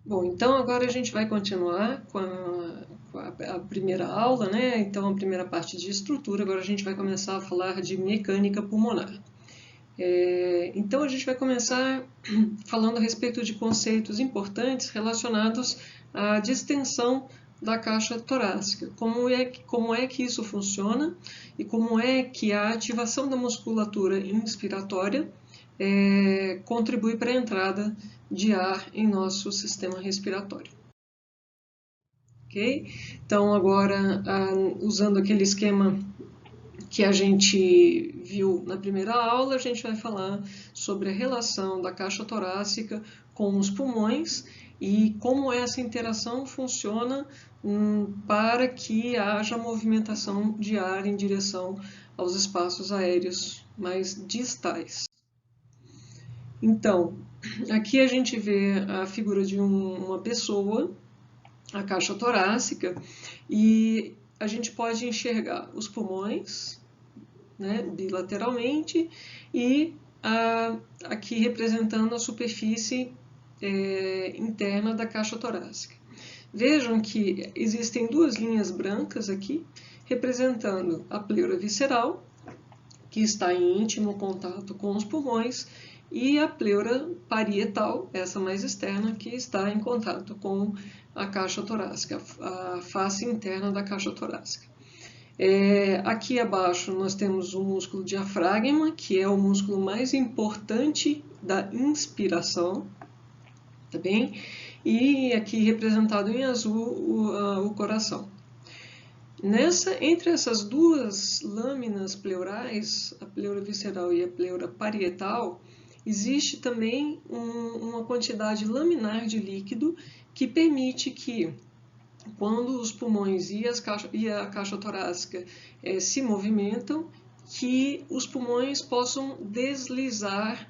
Bom, então agora a gente vai continuar com a primeira aula, né? Então, a primeira parte de estrutura, agora a gente vai começar a falar de mecânica pulmonar. Então, a gente vai começar falando a respeito de conceitos importantes relacionados à distensão da caixa torácica. Como é que isso funciona e como é que a ativação da musculatura inspiratória contribui para a entrada de ar em nosso sistema respiratório. Ok? Então, agora, usando aquele esquema que a gente viu na primeira aula, a gente vai falar sobre a relação da caixa torácica com os pulmões e como essa interação funciona para que haja movimentação de ar em direção aos espaços aéreos mais distais. Então, aqui a gente vê a figura de uma pessoa, a caixa torácica, e a gente pode enxergar os pulmões, né, bilateralmente, e aqui representando a superfície interna da caixa torácica. Vejam que existem duas linhas brancas aqui, representando a pleura visceral, que está em íntimo contato com os pulmões, e a pleura parietal, essa mais externa, que está em contato com a caixa torácica, a face interna da caixa torácica. Aqui abaixo nós temos o músculo diafragma, que é o músculo mais importante da inspiração, tá bem? E aqui representado em azul o coração. Entre essas duas lâminas pleurais, a pleura visceral e a pleura parietal, existe também uma quantidade laminar de líquido que permite que, quando os pulmões e a caixa torácica se movimentam, que os pulmões possam deslizar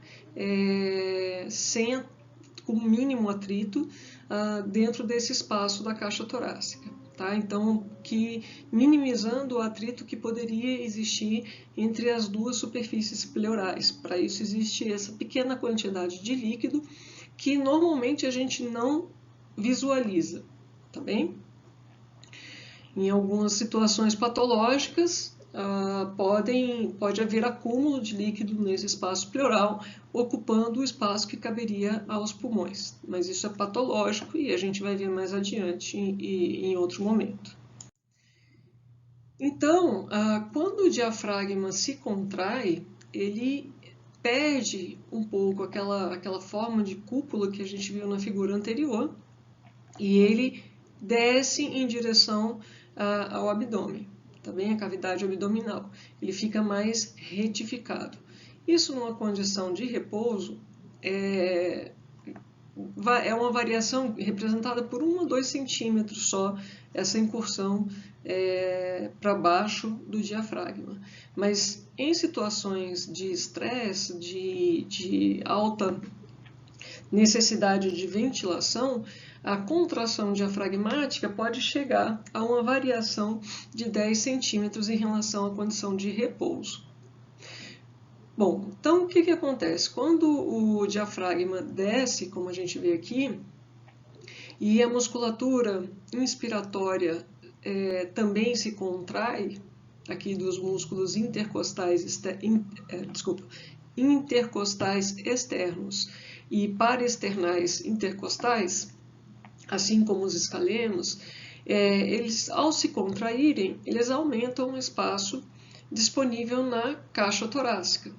com o mínimo atrito dentro desse espaço da caixa torácica. Tá? Então, minimizando o atrito que poderia existir entre as duas superfícies pleurais. Para isso existe essa pequena quantidade de líquido que normalmente a gente não visualiza, tá bem? Em algumas situações patológicas, pode haver acúmulo de líquido nesse espaço pleural, ocupando o espaço que caberia aos pulmões. Mas isso é patológico e a gente vai ver mais adiante em outro momento. Então, quando o diafragma se contrai, ele perde um pouco aquela forma de cúpula que a gente viu na figura anterior e ele desce em direção ao abdômen, também a cavidade abdominal. Ele fica mais retificado. Isso numa condição de repouso é uma variação representada por 1 a 2 centímetros só, essa incursão para baixo do diafragma. Mas em situações de estresse, de alta necessidade de ventilação, a contração diafragmática pode chegar a uma variação de 10 centímetros em relação à condição de repouso. Bom, então o que acontece? Quando o diafragma desce, como a gente vê aqui, e a musculatura inspiratória também se contrai, aqui dos músculos intercostais externos e paraesternais intercostais, assim como os escalenos, eles, ao se contraírem, eles aumentam o espaço disponível na caixa torácica,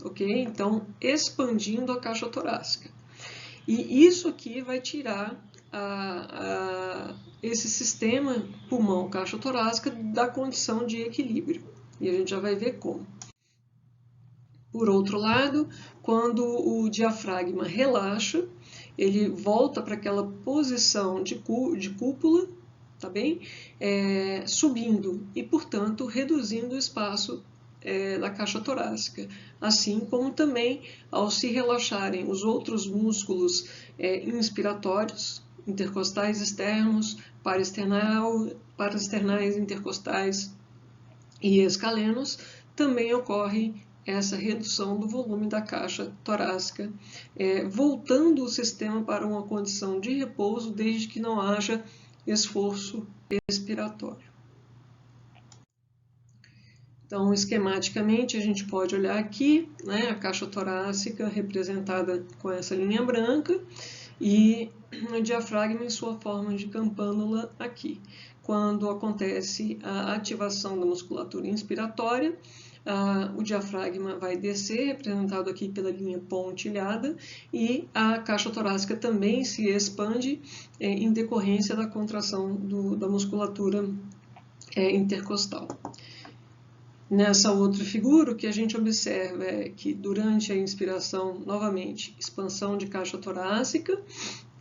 ok? Então, expandindo a caixa torácica. E isso aqui vai tirar esse sistema pulmão-caixa torácica da condição de equilíbrio. E a gente já vai ver como. Por outro lado, quando o diafragma relaxa, ele volta para aquela posição de cúpula, tá bem? Subindo e, portanto, reduzindo o espaço da caixa torácica, assim como também ao se relaxarem os outros músculos inspiratórios, intercostais externos, paraesternais intercostais e escalenos, também ocorre essa redução do volume da caixa torácica, voltando o sistema para uma condição de repouso desde que não haja esforço expiratório. Então, esquematicamente, a gente pode olhar aqui, né, a caixa torácica representada com essa linha branca e o diafragma em sua forma de campânula aqui. Quando acontece a ativação da musculatura inspiratória, o diafragma vai descer, representado aqui pela linha pontilhada, e a caixa torácica também se expande em decorrência da contração da musculatura intercostal. Nessa outra figura, o que a gente observa é que durante a inspiração, novamente, expansão de caixa torácica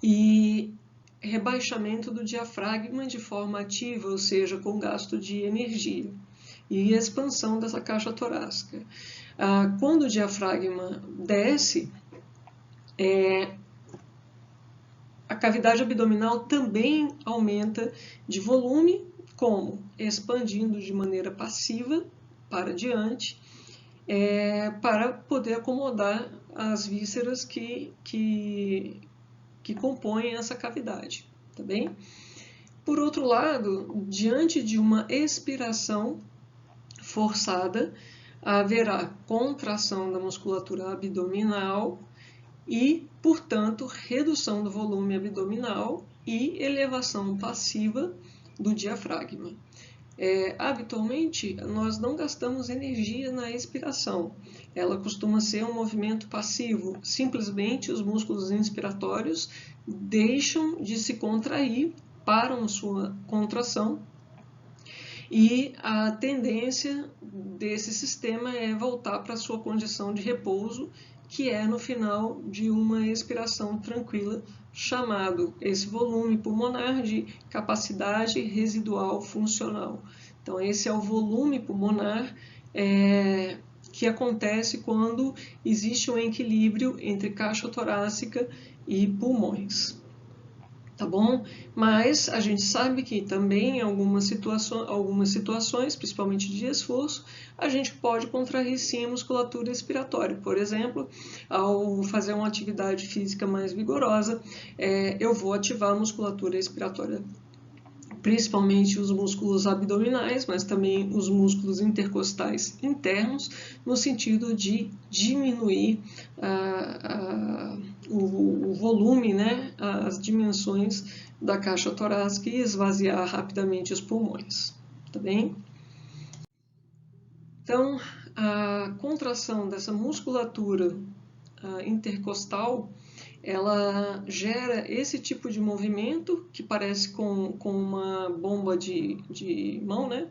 e rebaixamento do diafragma de forma ativa, ou seja, com gasto de energia, e expansão dessa caixa torácica. Quando o diafragma desce, a cavidade abdominal também aumenta de volume, como expandindo de maneira passiva para diante, para poder acomodar as vísceras que compõem essa cavidade, tá bem? Por outro lado, diante de uma expiração forçada, haverá contração da musculatura abdominal e, portanto, redução do volume abdominal e elevação passiva do diafragma. Habitualmente, nós não gastamos energia na expiração. Ela costuma ser um movimento passivo. Simplesmente os músculos inspiratórios deixam de se contrair, param sua contração, e a tendência desse sistema é voltar para a sua condição de repouso, que é no final de uma expiração tranquila, chamado esse volume pulmonar de capacidade residual funcional. Então, esse é o volume pulmonar que acontece quando existe um equilíbrio entre caixa torácica e pulmões. Tá bom? Mas a gente sabe que também em algumas situações, principalmente de esforço, a gente pode contrair sim a musculatura expiratória. Por exemplo, ao fazer uma atividade física mais vigorosa, eu vou ativar a musculatura expiratória, principalmente os músculos abdominais, mas também os músculos intercostais internos, no sentido de diminuir o volume, né, as dimensões da caixa torácica e esvaziar rapidamente os pulmões, tá bem? Então, a contração dessa musculatura intercostal, ela gera esse tipo de movimento que parece com uma bomba de mão, né?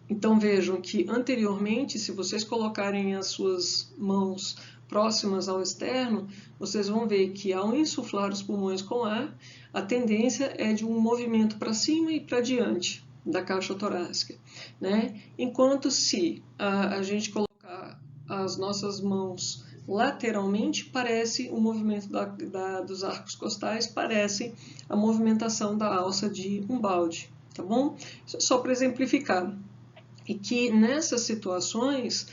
Então vejam que anteriormente, se vocês colocarem as suas mãos próximas ao externo, vocês vão ver que ao insuflar os pulmões com ar, a tendência é de um movimento para cima e para diante da caixa torácica, né? Enquanto se a gente colocar as nossas mãos lateralmente, parece o movimento dos arcos costais, parece a movimentação da alça de um balde, tá bom? Isso é só para exemplificar. E que nessas situações,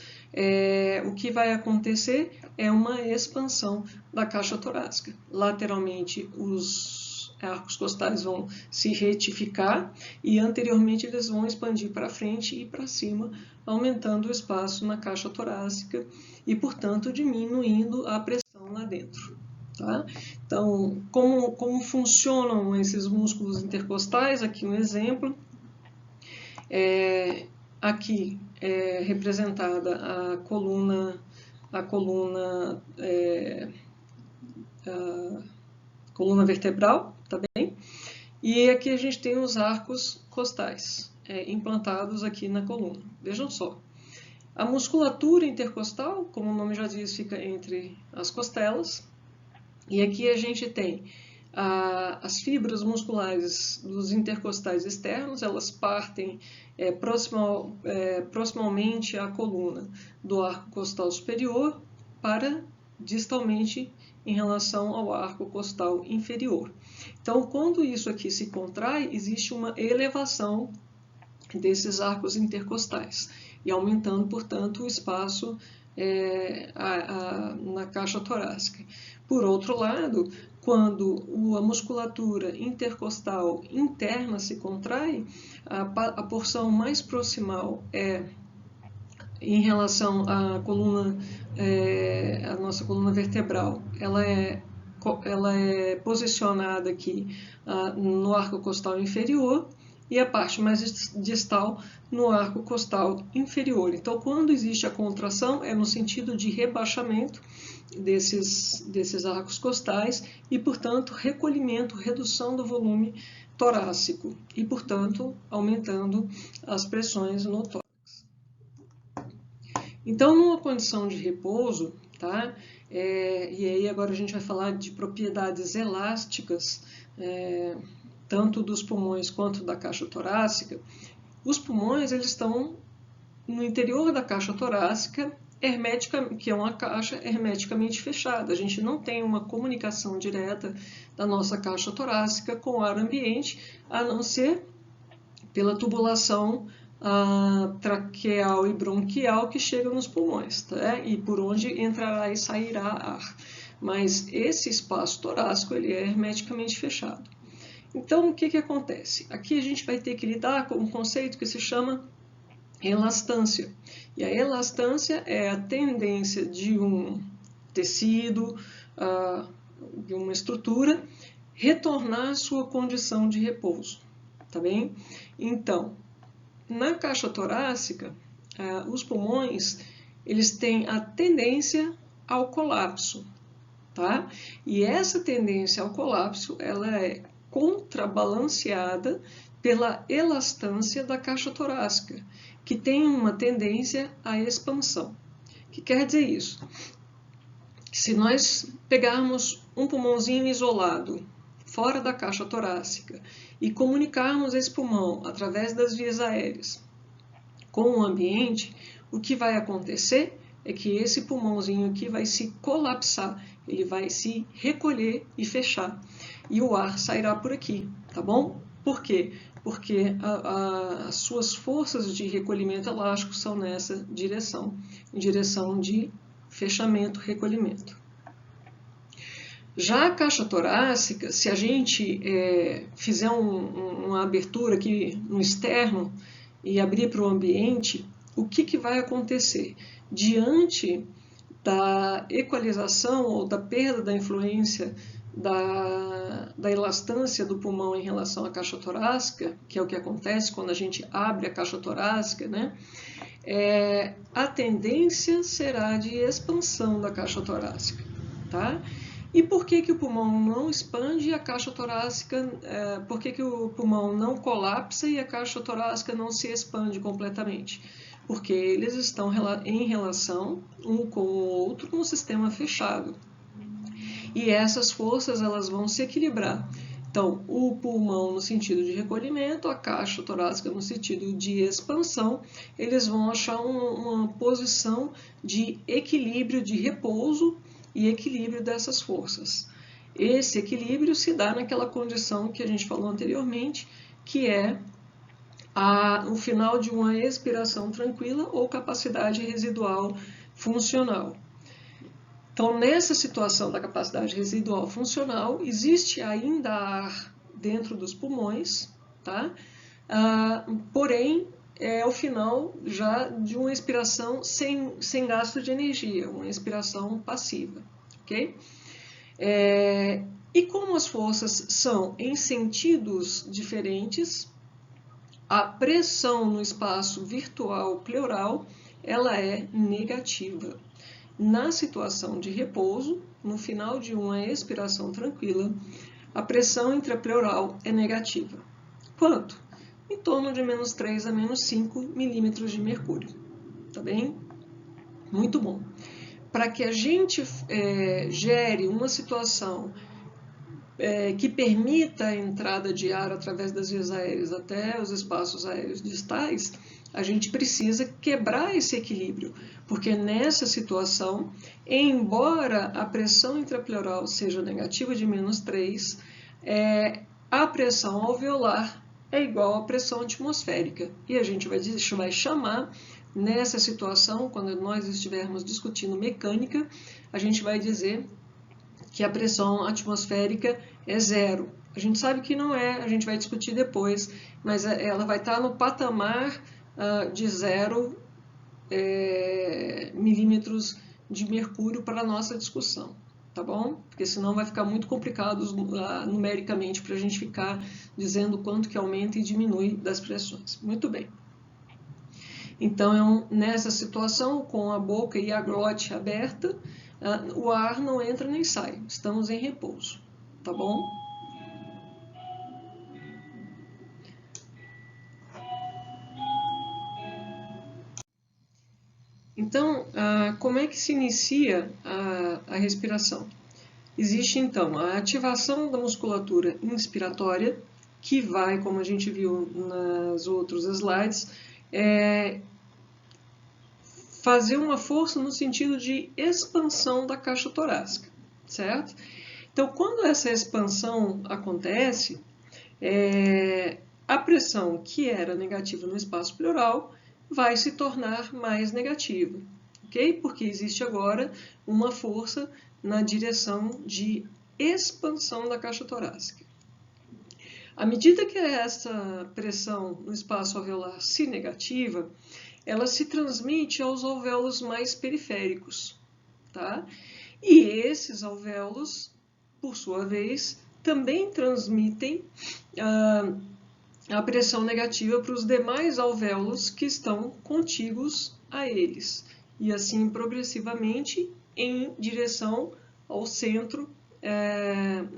o que vai acontecer é uma expansão da caixa torácica. Lateralmente, os arcos costais vão se retificar e anteriormente eles vão expandir para frente e para cima, aumentando o espaço na caixa torácica e, portanto, diminuindo a pressão lá dentro. Tá? Então, como funcionam esses músculos intercostais? Aqui um exemplo. Aqui é representada a coluna vertebral, tá bem? E aqui a gente tem os arcos costais implantados aqui na coluna. Vejam só. A musculatura intercostal, como o nome já diz, fica entre as costelas. E aqui a gente tem as fibras musculares dos intercostais externos, elas partem proximalmente à coluna do arco costal superior para distalmente em relação ao arco costal inferior. Então, quando isso aqui se contrai, existe uma elevação desses arcos intercostais. e aumentando, portanto, o espaço na caixa torácica. Por outro lado, quando a musculatura intercostal interna se contrai, a porção mais proximal em relação à coluna, a nossa coluna vertebral, ela é posicionada aqui no arco costal inferior e a parte mais distal no arco costal inferior. Então, quando existe a contração, é no sentido de rebaixamento desses arcos costais e, portanto, recolhimento, redução do volume torácico e, portanto, aumentando as pressões no tórax. Então, numa condição de repouso, tá? E aí agora a gente vai falar de propriedades elásticas, tanto dos pulmões quanto da caixa torácica. Os pulmões, eles estão no interior da caixa torácica, que é uma caixa hermeticamente fechada. A gente não tem uma comunicação direta da nossa caixa torácica com o ar ambiente, a não ser pela tubulação traqueal e bronquial que chega nos pulmões, tá? E por onde entrará e sairá ar. Mas esse espaço torácico ele é hermeticamente fechado. Então, o que acontece? Aqui a gente vai ter que lidar com um conceito que se chama elastância. E a elastância é a tendência de um tecido, de uma estrutura, retornar à sua condição de repouso, tá bem? Então, na caixa torácica, os pulmões, eles têm a tendência ao colapso, tá? E essa tendência ao colapso, ela é contrabalanceada pela elastância da caixa torácica, que tem uma tendência à expansão. O que quer dizer isso? Que se nós pegarmos um pulmãozinho isolado, fora da caixa torácica, e comunicarmos esse pulmão através das vias aéreas com o ambiente, o que vai acontecer é que esse pulmãozinho aqui vai se colapsar, ele vai se recolher e fechar, e o ar sairá por aqui, tá bom? Por quê? Porque as suas forças de recolhimento elástico são nessa direção, em direção de fechamento, recolhimento. Já a caixa torácica, se a gente fizer uma abertura aqui no externo e abrir para o ambiente, o que vai acontecer? Diante da equalização ou da perda da influência da elastância do pulmão em relação à caixa torácica, que é o que acontece quando a gente abre a caixa torácica, né? A tendência será de expansão da caixa torácica, tá? E por que o pulmão não expande e a caixa torácica, por que o pulmão não colapsa e a caixa torácica não se expande completamente? Porque eles estão em relação um com o outro no sistema fechado. E essas forças elas vão se equilibrar. Então, o pulmão no sentido de recolhimento, a caixa torácica no sentido de expansão, eles vão achar uma posição de equilíbrio, de repouso e equilíbrio dessas forças. Esse equilíbrio se dá naquela condição que a gente falou anteriormente, que é o final de uma expiração tranquila ou capacidade residual funcional. Então, nessa situação da capacidade residual funcional, existe ainda ar dentro dos pulmões, tá? Porém, é o final já de uma expiração sem gasto de energia, uma expiração passiva, ok? E como as forças são em sentidos diferentes, a pressão no espaço virtual pleural, ela é negativa. Na situação de repouso, no final de uma expiração tranquila, a pressão intrapleural é negativa. Quanto? Em torno de menos 3 a menos 5 milímetros de mercúrio. Tá bem? Muito bom. Para que a gente gere uma situação que permita a entrada de ar através das vias aéreas até os espaços aéreos distais, a gente precisa quebrar esse equilíbrio, porque nessa situação, embora a pressão intrapleural seja negativa de menos 3, a pressão alveolar é igual à pressão atmosférica, e a gente vai chamar nessa situação, quando nós estivermos discutindo mecânica, a gente vai dizer que a pressão atmosférica é zero. A gente sabe que não é, a gente vai discutir depois, mas ela vai estar no patamar de 0 milímetros de mercúrio para a nossa discussão, tá bom? Porque senão vai ficar muito complicado numericamente para a gente ficar dizendo quanto que aumenta e diminui das pressões. Muito bem. Então, nessa situação, com a boca e a glote aberta, o ar não entra nem sai, estamos em repouso, tá bom? Então, como é que se inicia a respiração? Existe, então, a ativação da musculatura inspiratória, que vai, como a gente viu nos outros slides, fazer uma força no sentido de expansão da caixa torácica, certo? Então, quando essa expansão acontece, a pressão que era negativa no espaço pleural vai se tornar mais negativa, ok? Porque existe agora uma força na direção de expansão da caixa torácica. À medida que essa pressão no espaço alveolar se negativa, ela se transmite aos alvéolos mais periféricos, tá? E esses alvéolos, por sua vez, também transmitem a pressão negativa para os demais alvéolos que estão contíguos a eles, e assim progressivamente em direção ao centro,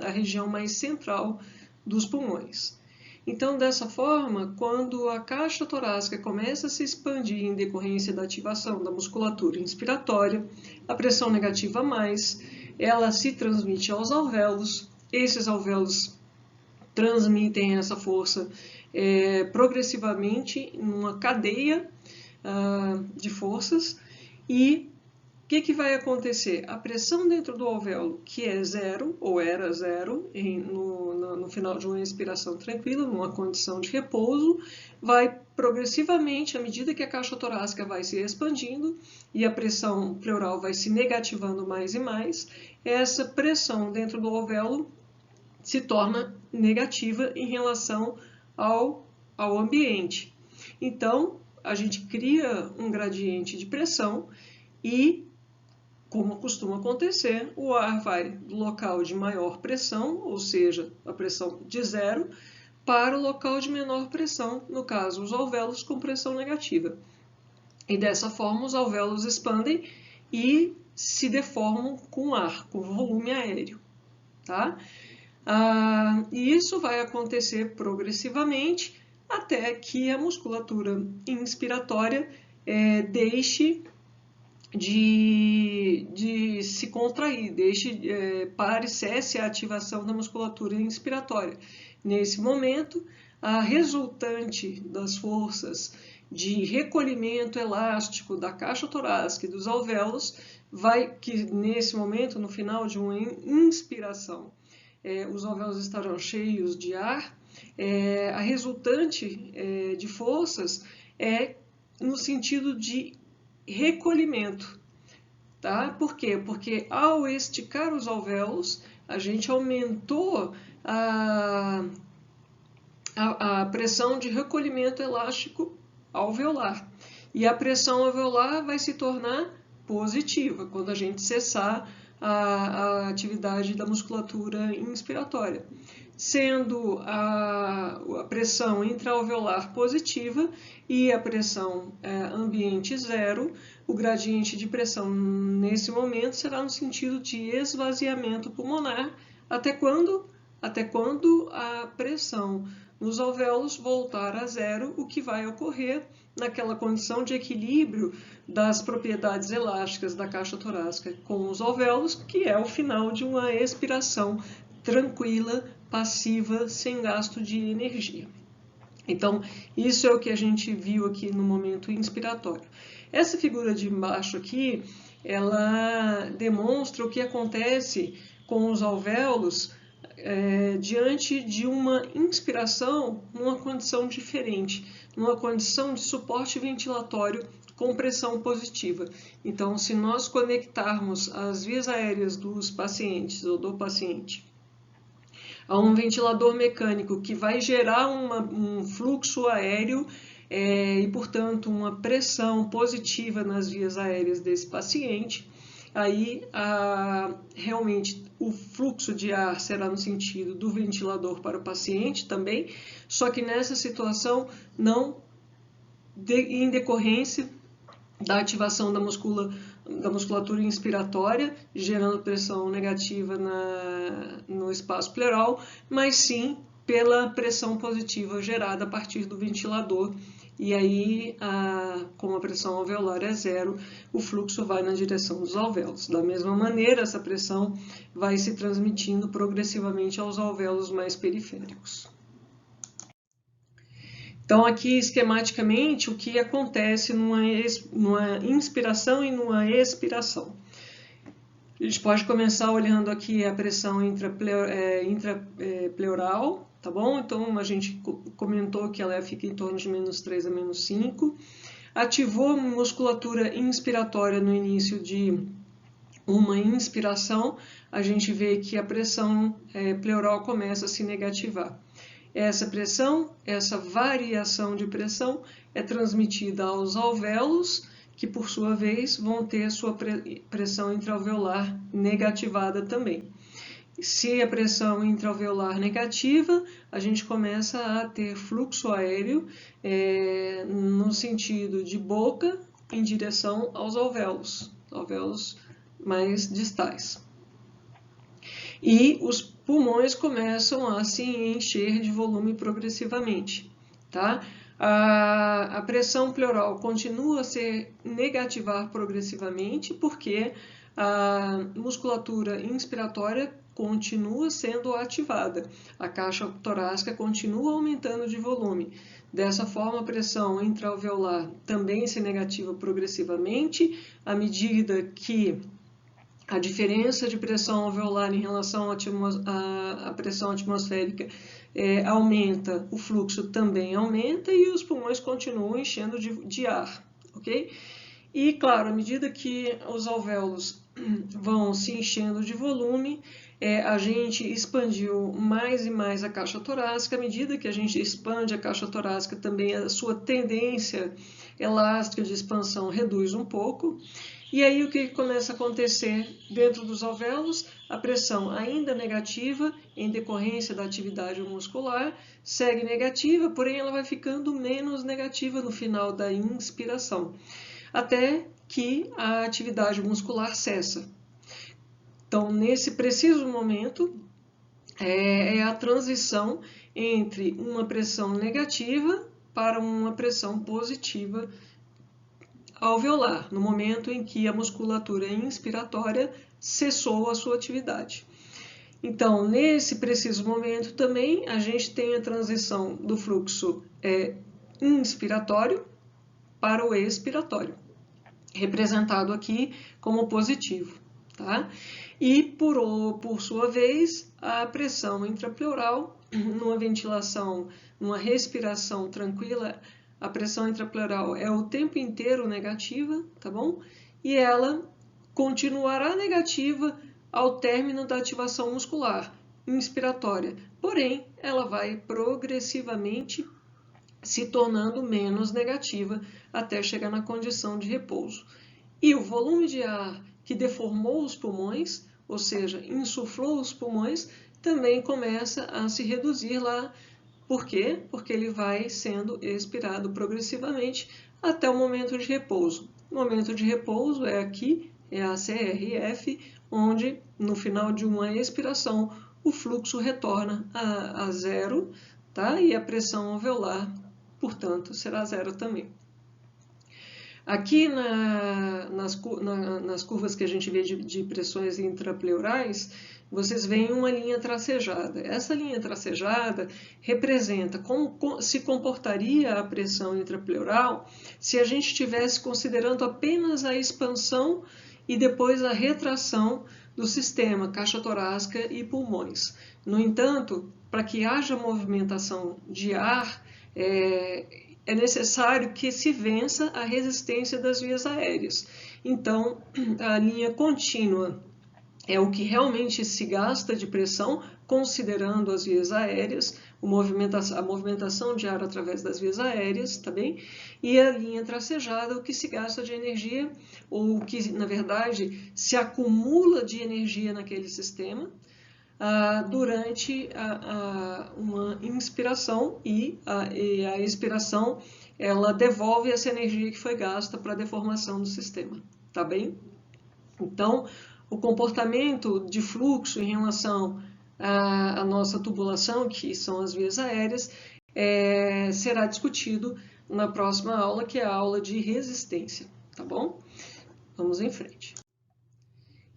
a região mais central dos pulmões. Então, dessa forma, quando a caixa torácica começa a se expandir em decorrência da ativação da musculatura inspiratória, a pressão negativa a mais, ela se transmite aos alvéolos, esses alvéolos transmitem essa força progressivamente numa cadeia de forças, e o que vai acontecer? A pressão dentro do alvéolo, que é zero, ou era zero, no final de uma inspiração tranquila, numa condição de repouso, vai progressivamente, à medida que a caixa torácica vai se expandindo e a pressão pleural vai se negativando mais e mais, essa pressão dentro do alvéolo se torna negativa em relação ao ambiente. Então, a gente cria um gradiente de pressão e, como costuma acontecer, o ar vai do local de maior pressão, ou seja, a pressão de zero, para o local de menor pressão, no caso, os alvéolos com pressão negativa. E dessa forma, os alvéolos expandem e se deformam com ar, com volume aéreo, tá? E isso vai acontecer progressivamente até que a musculatura inspiratória deixe de se contrair, pare, cesse a ativação da musculatura inspiratória. Nesse momento, a resultante das forças de recolhimento elástico da caixa torácica e dos alvéolos que nesse momento, no final de uma inspiração, os alvéolos estarão cheios de ar, a resultante de forças é no sentido de recolhimento, tá? Por quê? Porque ao esticar os alvéolos, a gente aumentou a pressão de recolhimento elástico alveolar. E a pressão alveolar vai se tornar positiva quando a gente cessar a atividade da musculatura inspiratória, sendo a pressão intraalveolar positiva e a pressão ambiente zero, o gradiente de pressão nesse momento será no sentido de esvaziamento pulmonar, até quando a pressão nos alvéolos voltar a zero, o que vai ocorrer naquela condição de equilíbrio das propriedades elásticas da caixa torácica com os alvéolos, que é o final de uma expiração tranquila, passiva, sem gasto de energia. Então, isso é o que a gente viu aqui no momento inspiratório. Essa figura de embaixo aqui, ela demonstra o que acontece com os alvéolos diante de uma inspiração numa condição diferente, numa condição de suporte ventilatório com pressão positiva. Então, se nós conectarmos as vias aéreas dos pacientes ou do paciente a um ventilador mecânico que vai gerar um fluxo aéreo e, portanto, uma pressão positiva nas vias aéreas desse paciente, aí realmente o fluxo de ar será no sentido do ventilador para o paciente também, só que nessa situação não em decorrência da ativação da musculatura inspiratória, gerando pressão negativa no espaço pleural, mas sim pela pressão positiva gerada a partir do ventilador. E aí, como a pressão alveolar é zero, o fluxo vai na direção dos alvéolos. Da mesma maneira, essa pressão vai se transmitindo progressivamente aos alvéolos mais periféricos. Então, aqui, esquematicamente, o que acontece numa inspiração e numa expiração. A gente pode começar olhando aqui a pressão intrapleural, tá bom? Então, a gente comentou que ela fica em torno de -3 a -5. Ativou a musculatura inspiratória no início de uma inspiração, a gente vê que a pressão pleural começa a se negativar. Essa pressão, essa variação de pressão é transmitida aos alvéolos, que por sua vez vão ter sua pressão intraalveolar negativada também. Se a pressão intraalveolar negativa, a gente começa a ter fluxo aéreo no sentido de boca em direção aos alvéolos mais distais. E os pulmões começam a se encher de volume progressivamente, tá? A pressão pleural continua a se negativar progressivamente porque a musculatura inspiratória continua sendo ativada, a caixa torácica continua aumentando de volume. Dessa forma, a pressão intraalveolar também se negativa progressivamente à medida que a diferença de pressão alveolar em relação à pressão atmosférica aumenta, o fluxo também aumenta e os pulmões continuam enchendo de ar, ok? E, claro, à medida que os alvéolos vão se enchendo de volume, a gente expandiu mais e mais a caixa torácica. À medida que a gente expande a caixa torácica, também a sua tendência elástica de expansão reduz um pouco. E aí o que começa a acontecer dentro dos alvéolos? A pressão ainda negativa, em decorrência da atividade muscular, segue negativa, porém ela vai ficando menos negativa no final da inspiração, até que a atividade muscular cessa. Então, nesse preciso momento, é a transição entre uma pressão negativa para uma pressão positiva alveolar, no momento em que a musculatura inspiratória cessou a sua atividade. Então, nesse preciso momento também, a gente tem a transição do fluxo inspiratório para o expiratório, representado aqui como positivo, tá? E, por sua vez, a pressão intrapleural, numa ventilação, numa respiração tranquila, a pressão intrapleural é o tempo inteiro negativa, tá bom? E ela continuará negativa ao término da ativação muscular inspiratória, porém, ela vai progressivamente se tornando menos negativa até chegar na condição de repouso. E o volume de ar que deformou os pulmões, ou seja, insuflou os pulmões, também começa a se reduzir lá. Por quê? Porque ele vai sendo expirado progressivamente até o momento de repouso. O momento de repouso é aqui, é a CRF, onde no final de uma expiração o fluxo retorna a zero, tá? E a pressão alveolar, portanto, será zero também. Aqui nas curvas que a gente vê de pressões intrapleurais, vocês veem uma linha tracejada. Essa linha tracejada representa como se comportaria a pressão intrapleural se a gente estivesse considerando apenas a expansão e depois a retração do sistema, caixa torácica e pulmões. No entanto, para que haja movimentação de ar é necessário que se vença a resistência das vias aéreas. Então, a linha contínua é o que realmente se gasta de pressão, considerando as vias aéreas, a movimentação de ar através das vias aéreas, tá bem? E a linha tracejada é o que se gasta de energia, ou o que, na verdade, se acumula de energia naquele sistema, durante uma inspiração, e a expiração ela devolve essa energia que foi gasta para a deformação do sistema, tá bem? Então, o comportamento de fluxo em relação à nossa tubulação, que são as vias aéreas, será discutido na próxima aula, que é a aula de resistência, tá bom? Vamos em frente.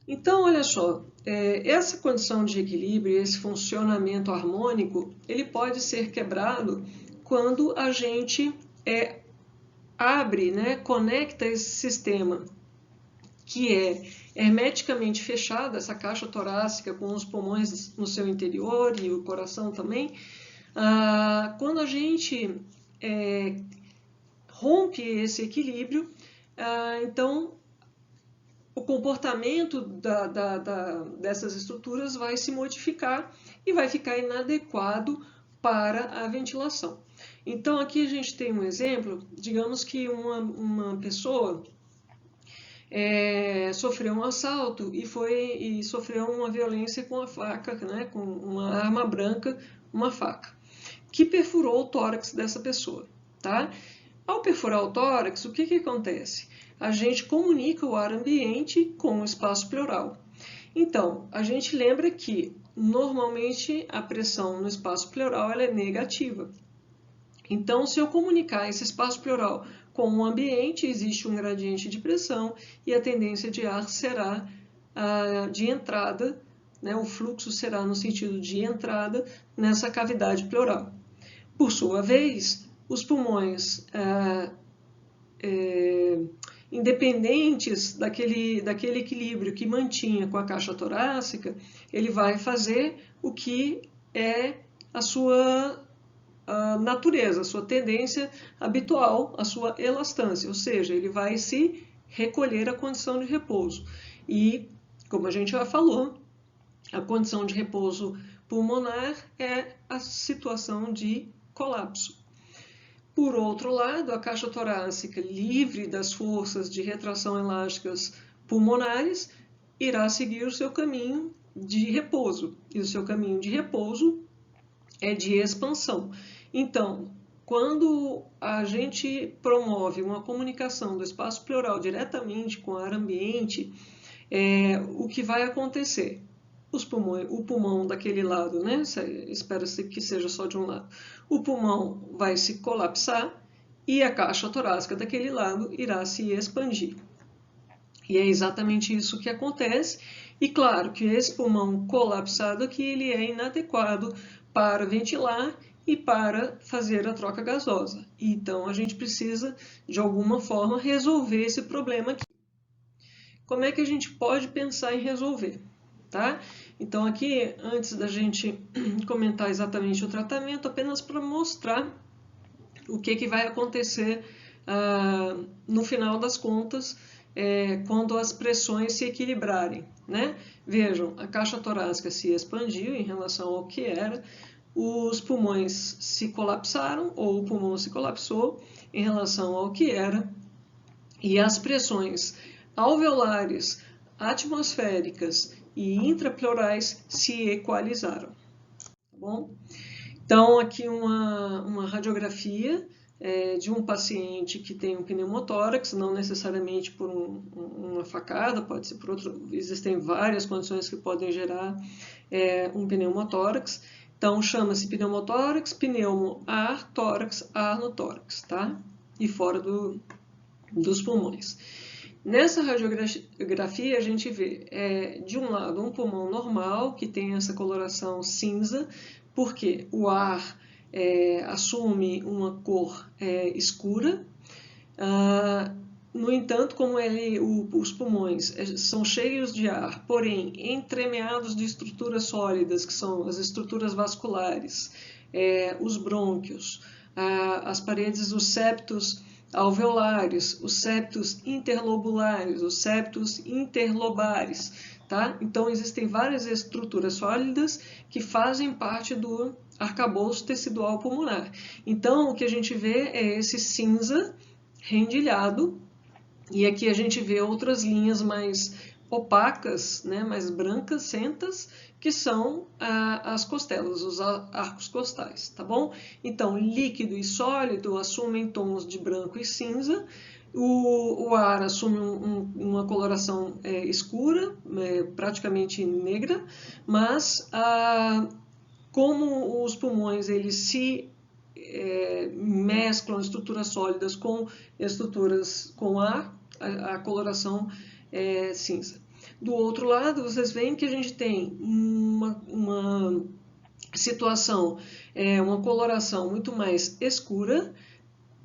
Então, olha só, essa condição de equilíbrio, esse funcionamento harmônico, ele pode ser quebrado quando a gente abre, né, conecta esse sistema que é hermeticamente fechado, essa caixa torácica com os pulmões no seu interior e o coração também. Quando a gente rompe esse equilíbrio, então o comportamento dessas estruturas vai se modificar e vai ficar inadequado para a ventilação. Então aqui a gente tem um exemplo, digamos que uma pessoa sofreu um assalto e sofreu uma violência com a faca, né, com uma arma branca, uma faca, que perfurou o tórax dessa pessoa, tá? Ao perfurar o tórax, o que acontece? A gente comunica o ar ambiente com o espaço pleural. Então, a gente lembra que, normalmente, a pressão no espaço pleural ela é negativa. Então, se eu comunicar esse espaço pleural com o ambiente, existe um gradiente de pressão e a tendência de ar será de entrada, né, o fluxo será no sentido de entrada nessa cavidade pleural. Por sua vez, os pulmões independentes daquele equilíbrio que mantinha com a caixa torácica, ele vai fazer o que é a sua natureza, a sua tendência habitual, a sua elastância, ou seja, ele vai se recolher à condição de repouso. E, como a gente já falou, a condição de repouso pulmonar é a situação de colapso. Por outro lado, a caixa torácica, livre das forças de retração elásticas pulmonares, irá seguir o seu caminho de repouso. E o seu caminho de repouso é de expansão. Então, quando a gente promove uma comunicação do espaço pleural diretamente com o ar ambiente, o que vai acontecer? O pulmão daquele lado, né? Espera-se que seja só de um lado. O pulmão vai se colapsar e a caixa torácica daquele lado irá se expandir. E é exatamente isso que acontece. E claro que esse pulmão colapsado aqui, ele é inadequado para ventilar e para fazer a troca gasosa. Então, a gente precisa, de alguma forma, resolver esse problema aqui. Como é que a gente pode pensar em resolver? Tá? Então, aqui, antes da gente comentar exatamente o tratamento, apenas para mostrar o que vai acontecer no final das contas, quando as pressões se equilibrarem, né? Vejam, a caixa torácica se expandiu em relação ao que era, os pulmões se colapsaram, ou o pulmão se colapsou em relação ao que era, e as pressões alveolares, atmosféricas e intrapleurais se equalizaram. Tá bom? Então, aqui uma radiografia de um paciente que tem um pneumotórax, não necessariamente por uma facada, pode ser por outro, existem várias condições que podem gerar um pneumotórax. Então, chama-se pneumotórax, pneumo-ar, tórax, ar no tórax, tá? E fora dos pulmões. Nessa radiografia, a gente vê, de um lado, um pulmão normal, que tem essa coloração cinza, porque o ar assume uma cor escura. No entanto, como os pulmões são cheios de ar, porém entremeados de estruturas sólidas, que são as estruturas vasculares, os brônquios, as paredes dos septos alveolares, os septos interlobulares, os septos interlobares, tá? Então, existem várias estruturas sólidas que fazem parte do arcabouço tecidual pulmonar. Então, o que a gente vê é esse cinza rendilhado, e aqui a gente vê outras linhas mais opacas, né, mais brancacentas, que são as costelas, os arcos costais, tá bom? Então, líquido e sólido assumem tons de branco e cinza, o ar assume uma coloração escura, praticamente negra, mas como os pulmões eles se mesclam estruturas sólidas com estruturas com ar, a coloração é cinza. Do outro lado, vocês veem que a gente tem uma situação, uma coloração muito mais escura,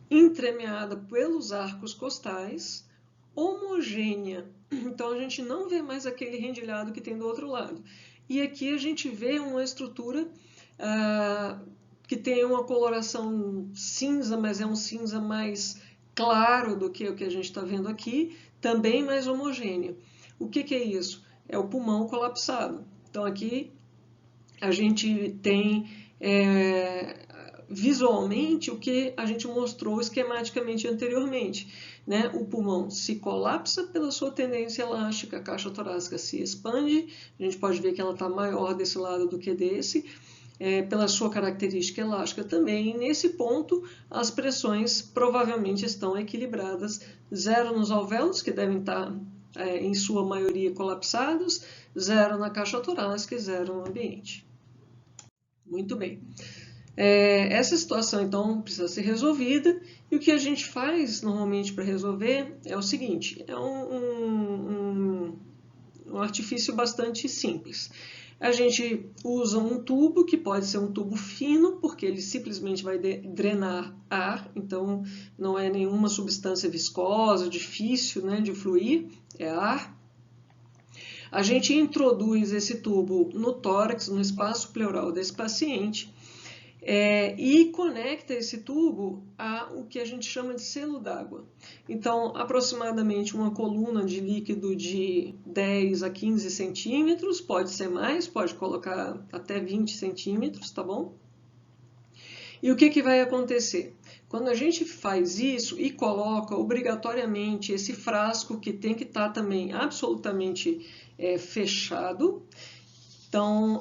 entremeada pelos arcos costais, homogênea. Então, a gente não vê mais aquele rendilhado que tem do outro lado. E aqui a gente vê uma estrutura que tem uma coloração cinza, mas é um cinza mais claro do que o que a gente está vendo aqui, também mais homogêneo. O que é isso? É o pulmão colapsado. Então, aqui a gente tem visualmente o que a gente mostrou esquematicamente anteriormente, né? O pulmão se colapsa pela sua tendência elástica, a caixa torácica se expande, a gente pode ver que ela está maior desse lado do que desse, pela sua característica elástica também, e nesse ponto as pressões provavelmente estão equilibradas, zero nos alvéolos, que devem estar em sua maioria colapsados, zero na caixa torácica e zero no ambiente. Muito bem. Essa situação, então, precisa ser resolvida, e o que a gente faz normalmente para resolver é o seguinte, é um artifício bastante simples. A gente usa um tubo, que pode ser um tubo fino, porque ele simplesmente vai drenar ar, então não é nenhuma substância viscosa, difícil, né, de fluir, é ar. A gente introduz esse tubo no tórax, no espaço pleural desse paciente, e conecta esse tubo a o que a gente chama de selo d'água. Então, aproximadamente uma coluna de líquido de 10 a 15 centímetros, pode ser mais, pode colocar até 20 centímetros, tá bom? E o que vai acontecer? Quando a gente faz isso e coloca obrigatoriamente esse frasco, que tem que estar também absolutamente fechado, então,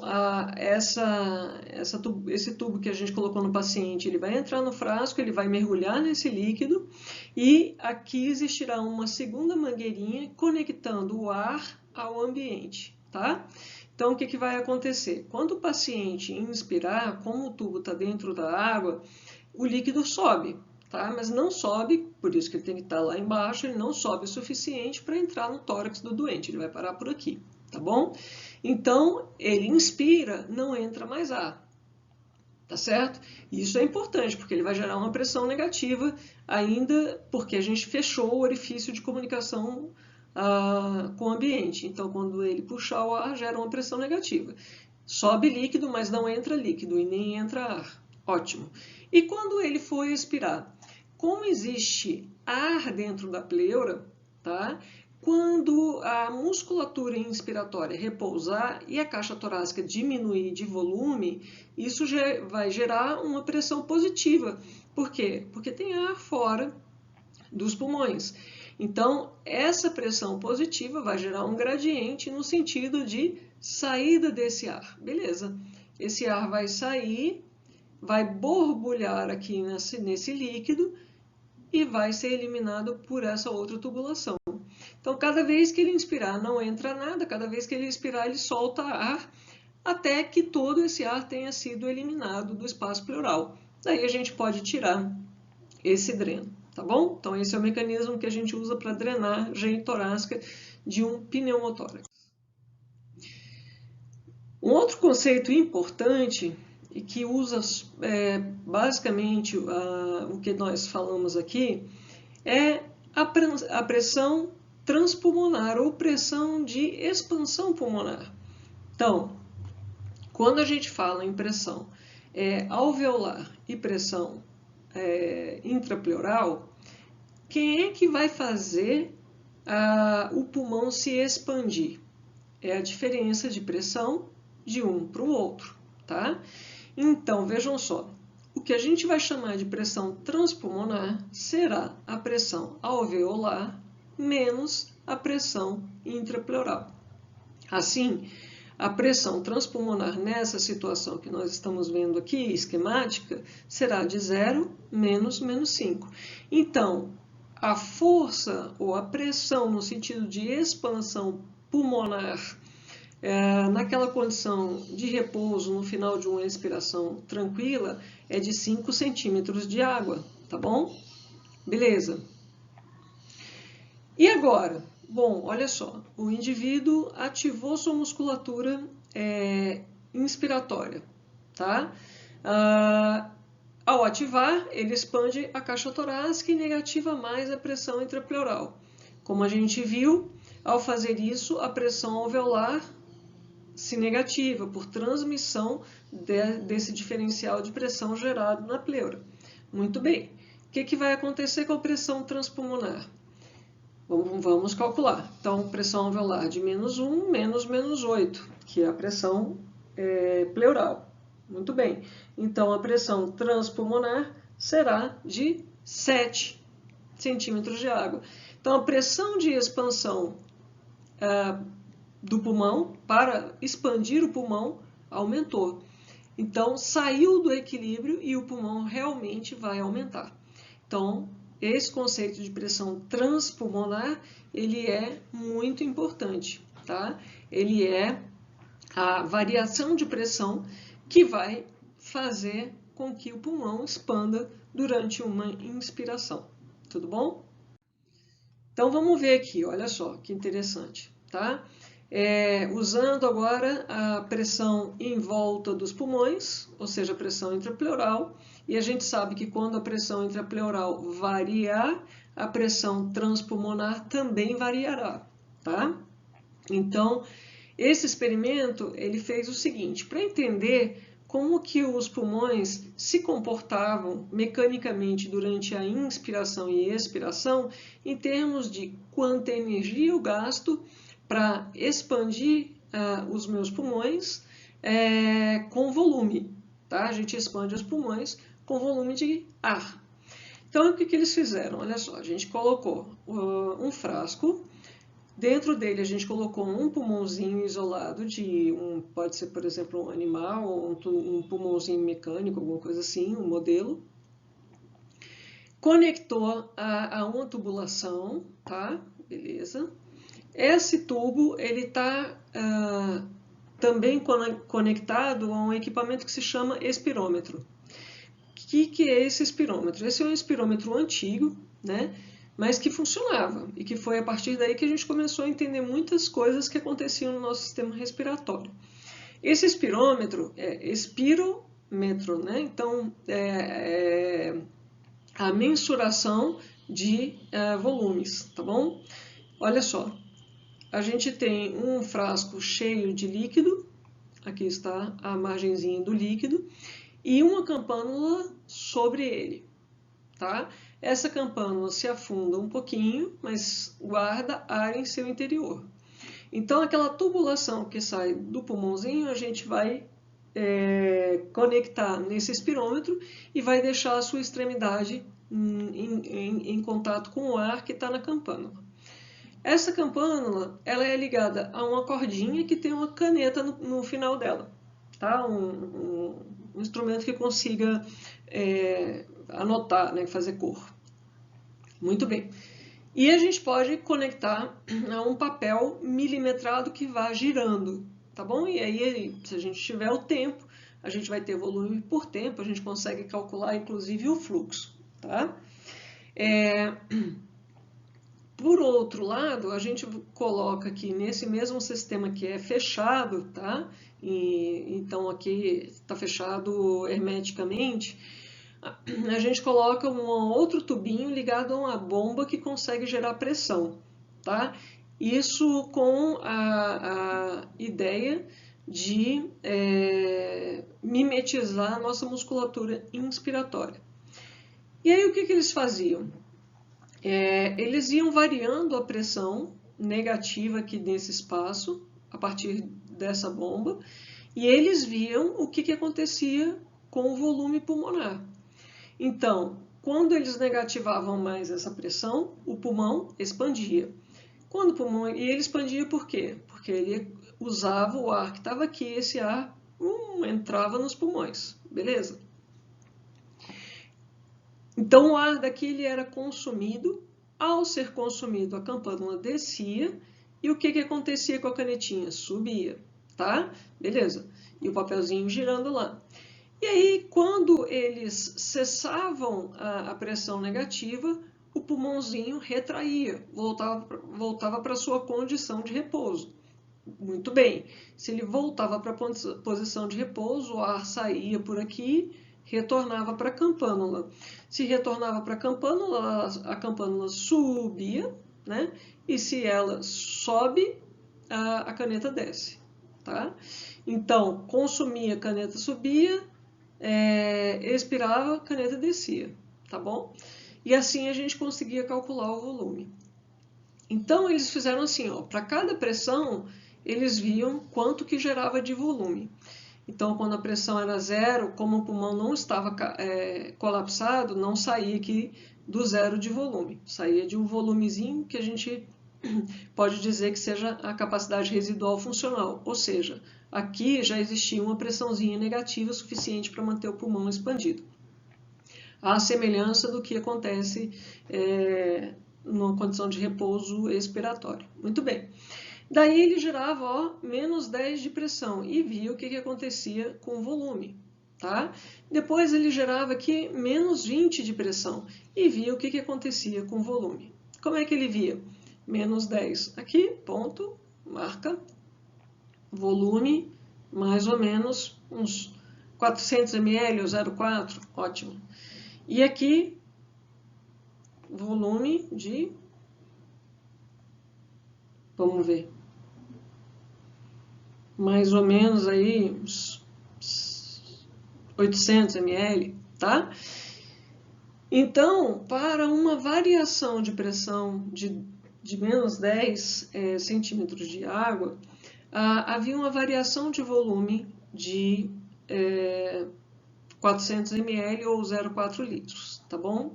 esse tubo que a gente colocou no paciente, ele vai entrar no frasco, ele vai mergulhar nesse líquido, e aqui existirá uma segunda mangueirinha conectando o ar ao ambiente, tá? Então, o que vai acontecer? Quando o paciente inspirar, como o tubo está dentro da água, o líquido sobe, tá? Mas não sobe, por isso que ele tem que estar lá embaixo, ele não sobe o suficiente para entrar no tórax do doente, ele vai parar por aqui, tá bom? Então, ele inspira, não entra mais ar, tá certo? Isso é importante, porque ele vai gerar uma pressão negativa, ainda porque a gente fechou o orifício de comunicação com o ambiente. Então, quando ele puxar o ar, gera uma pressão negativa. Sobe líquido, mas não entra líquido e nem entra ar. Ótimo. E quando ele for expirar? Como existe ar dentro da pleura, tá? Quando a musculatura inspiratória repousar e a caixa torácica diminuir de volume, isso vai gerar uma pressão positiva. Por quê? Porque tem ar fora dos pulmões. Então, essa pressão positiva vai gerar um gradiente no sentido de saída desse ar. Beleza. Esse ar vai sair, vai borbulhar aqui nesse líquido e vai ser eliminado por essa outra tubulação. Então, cada vez que ele inspirar, não entra nada, cada vez que ele expirar, ele solta ar, até que todo esse ar tenha sido eliminado do espaço pleural. Daí a gente pode tirar esse dreno, tá bom? Então, esse é o mecanismo que a gente usa para drenar drenagem torácica de um pneumotórax. Um outro conceito importante e que usa basicamente o que nós falamos aqui é a pressão transpulmonar ou pressão de expansão pulmonar. Então, quando a gente fala em pressão alveolar e pressão intrapleural, quem é que vai fazer o pulmão se expandir? É a diferença de pressão de um para o outro, tá? Então, vejam só, o que a gente vai chamar de pressão transpulmonar será a pressão alveolar menos a pressão intrapleural. Assim, a pressão transpulmonar nessa situação que nós estamos vendo aqui, esquemática, será de 0 menos 5. Então, a força ou a pressão no sentido de expansão pulmonar naquela condição de repouso no final de uma expiração tranquila é de 5 centímetros de água, tá bom? Beleza. E agora? Bom, olha só, o indivíduo ativou sua musculatura inspiratória, tá? Ao ativar, ele expande a caixa torácica e negativa mais a pressão intrapleural. Como a gente viu, ao fazer isso, a pressão alveolar se negativa por transmissão desse diferencial de pressão gerado na pleura. Muito bem. O que vai acontecer com a pressão transpulmonar? Vamos calcular. Então, pressão alveolar de -1 menos -8, que é a pressão pleural. Muito bem. Então, a pressão transpulmonar será de 7 centímetros de água. Então, a pressão de expansão do pulmão para expandir o pulmão aumentou. Então, saiu do equilíbrio e o pulmão realmente vai aumentar. Então, esse conceito de pressão transpulmonar, ele é muito importante, tá? Ele é a variação de pressão que vai fazer com que o pulmão expanda durante uma inspiração. Tudo bom? Então, vamos ver aqui, olha só que interessante, tá? Usando agora a pressão em volta dos pulmões, ou seja, a pressão intrapleural, e a gente sabe que quando a pressão intrapleural variar, a pressão transpulmonar também variará, tá? Então, esse experimento, ele fez o seguinte, para entender como que os pulmões se comportavam mecanicamente durante a inspiração e expiração, em termos de quanta energia eu gasto para expandir os meus pulmões com volume, tá? A gente expande os pulmões com volume de ar. Então, o que eles fizeram? Olha só, a gente colocou um frasco, dentro dele a gente colocou um pulmãozinho isolado pode ser, por exemplo, um animal, ou um pulmãozinho mecânico, alguma coisa assim, um modelo. Conectou a uma tubulação, tá? Beleza. Esse tubo, ele está também conectado a um equipamento que se chama espirômetro. O que é esse espirômetro? Esse é um espirômetro antigo, né? Mas que funcionava, e que foi a partir daí que a gente começou a entender muitas coisas que aconteciam no nosso sistema respiratório. Esse espirômetro é espirômetro, né? Então, é a mensuração de volumes, tá bom? Olha só, a gente tem um frasco cheio de líquido, aqui está a margenzinha do líquido, e uma campânula sobre ele, tá? Essa campânula se afunda um pouquinho, mas guarda ar em seu interior. Então, aquela tubulação que sai do pulmãozinho, a gente vai conectar nesse espirômetro e vai deixar a sua extremidade em contato com o ar que está na campânula. Essa campânula, ela é ligada a uma cordinha que tem uma caneta no final dela, tá? Um instrumento que consiga anotar, né? Fazer cor. Muito bem. E a gente pode conectar a um papel milimetrado que vá girando, tá bom? E aí, se a gente tiver o tempo, a gente vai ter volume por tempo, a gente consegue calcular, inclusive, o fluxo, tá? Por outro lado, a gente coloca aqui nesse mesmo sistema que é fechado, tá? Então aqui está fechado hermeticamente. A gente coloca um outro tubinho ligado a uma bomba que consegue gerar pressão, tá? Isso com a ideia de mimetizar a nossa musculatura inspiratória. E aí o que eles faziam? Eles iam variando a pressão negativa aqui nesse espaço, a partir dessa bomba, e eles viam o que acontecia com o volume pulmonar. Então, quando eles negativavam mais essa pressão, o pulmão expandia. E ele expandia por quê? Porque ele usava o ar que estava aqui, esse ar entrava nos pulmões, beleza? Então o ar daqui ele era consumido, ao ser consumido a campanula descia, e o que acontecia com a canetinha? Subia, tá? Beleza. E o papelzinho girando lá. E aí, quando eles cessavam a pressão negativa, o pulmãozinho retraía, voltava para a sua condição de repouso. Muito bem, se ele voltava para a posição de repouso, o ar saía por aqui, retornava para a campanula. Se retornava para a campanula subia, né? E se ela sobe, a caneta desce, tá? Então, consumia, a caneta subia, expirava, a caneta descia, tá bom? E assim a gente conseguia calcular o volume. Então, eles fizeram assim, ó, para cada pressão, eles viam quanto que gerava de volume. Então, quando a pressão era zero, como o pulmão não estava colapsado, não saía aqui do zero de volume. Saía de um volumezinho que a gente pode dizer que seja a capacidade residual funcional. Ou seja, aqui já existia uma pressãozinha negativa suficiente para manter o pulmão expandido. À semelhança do que acontece numa condição de repouso expiratório. Muito bem. Daí ele gerava, ó, menos 10 de pressão e via o que acontecia com o volume, tá? Depois ele gerava aqui menos 20 de pressão e via o que acontecia com o volume. Como é que ele via? Menos 10 aqui, ponto, marca, volume, mais ou menos uns 400 ml ou 0,4, ótimo. E aqui, volume de... Vamos ver. Mais ou menos aí uns 800 ml, tá? Então, para uma variação de pressão de menos 10 centímetros de água, havia uma variação de volume de 400 ml ou 0,4 litros, tá bom?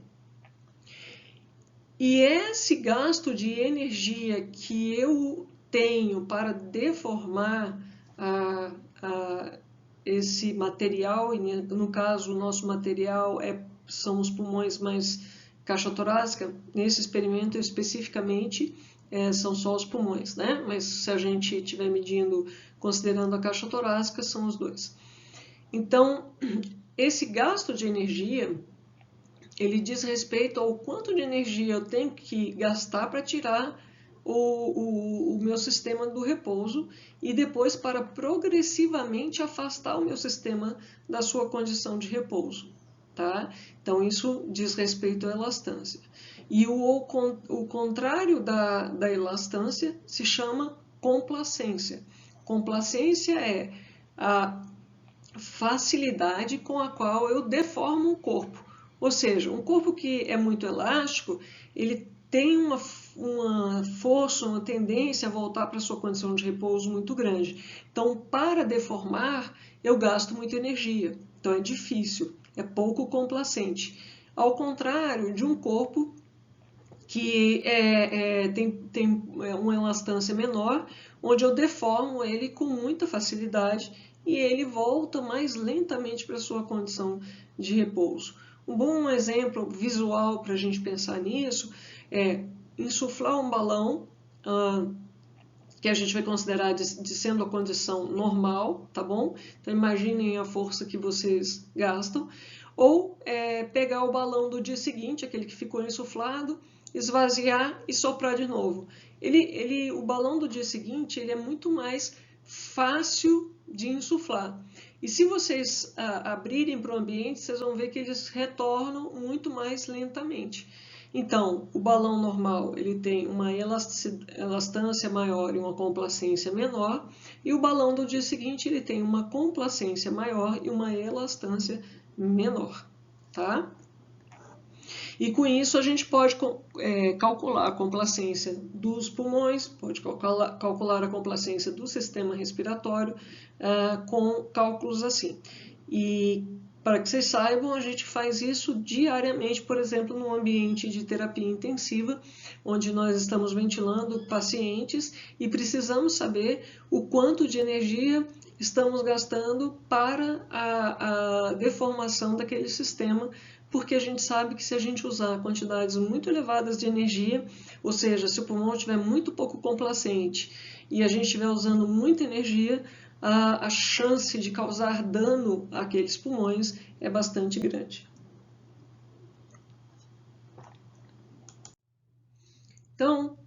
E esse gasto de energia que eu tenho para deformar esse material, no caso o nosso material são os pulmões mais caixa torácica, nesse experimento especificamente são só os pulmões, né? Mas se a gente estiver medindo, considerando a caixa torácica, são os dois. Então, esse gasto de energia, ele diz respeito ao quanto de energia eu tenho que gastar para tirar o meu sistema do repouso e depois para progressivamente afastar o meu sistema da sua condição de repouso, tá? Então, isso diz respeito à elastância. E o contrário da elastância se chama complacência. Complacência é a facilidade com a qual eu deformo um corpo. Ou seja, um corpo que é muito elástico, ele tem uma força, uma tendência a voltar para a sua condição de repouso muito grande. Então, para deformar, eu gasto muita energia. Então, é difícil, é pouco complacente. Ao contrário de um corpo que tem uma elastância menor, onde eu deformo ele com muita facilidade e ele volta mais lentamente para a sua condição de repouso. Um bom exemplo visual para a gente pensar nisso é insuflar um balão, que a gente vai considerar de sendo a condição normal, tá bom? Então imaginem a força que vocês gastam. Ou pegar o balão do dia seguinte, aquele que ficou insuflado, esvaziar e soprar de novo. O balão do dia seguinte ele é muito mais fácil de insuflar. E se vocês abrirem para o ambiente, vocês vão ver que eles retornam muito mais lentamente. Então, o balão normal ele tem uma elastância maior e uma complacência menor, e o balão do dia seguinte ele tem uma complacência maior e uma elastância menor, tá? E com isso a gente pode calcular a complacência dos pulmões, pode calcular a complacência do sistema respiratório com cálculos assim. E para que vocês saibam, a gente faz isso diariamente, por exemplo, no ambiente de terapia intensiva, onde nós estamos ventilando pacientes e precisamos saber o quanto de energia estamos gastando para a deformação daquele sistema, porque a gente sabe que se a gente usar quantidades muito elevadas de energia, ou seja, se o pulmão estiver muito pouco complacente e a gente estiver usando muita energia, a chance de causar dano àqueles pulmões é bastante grande. Então,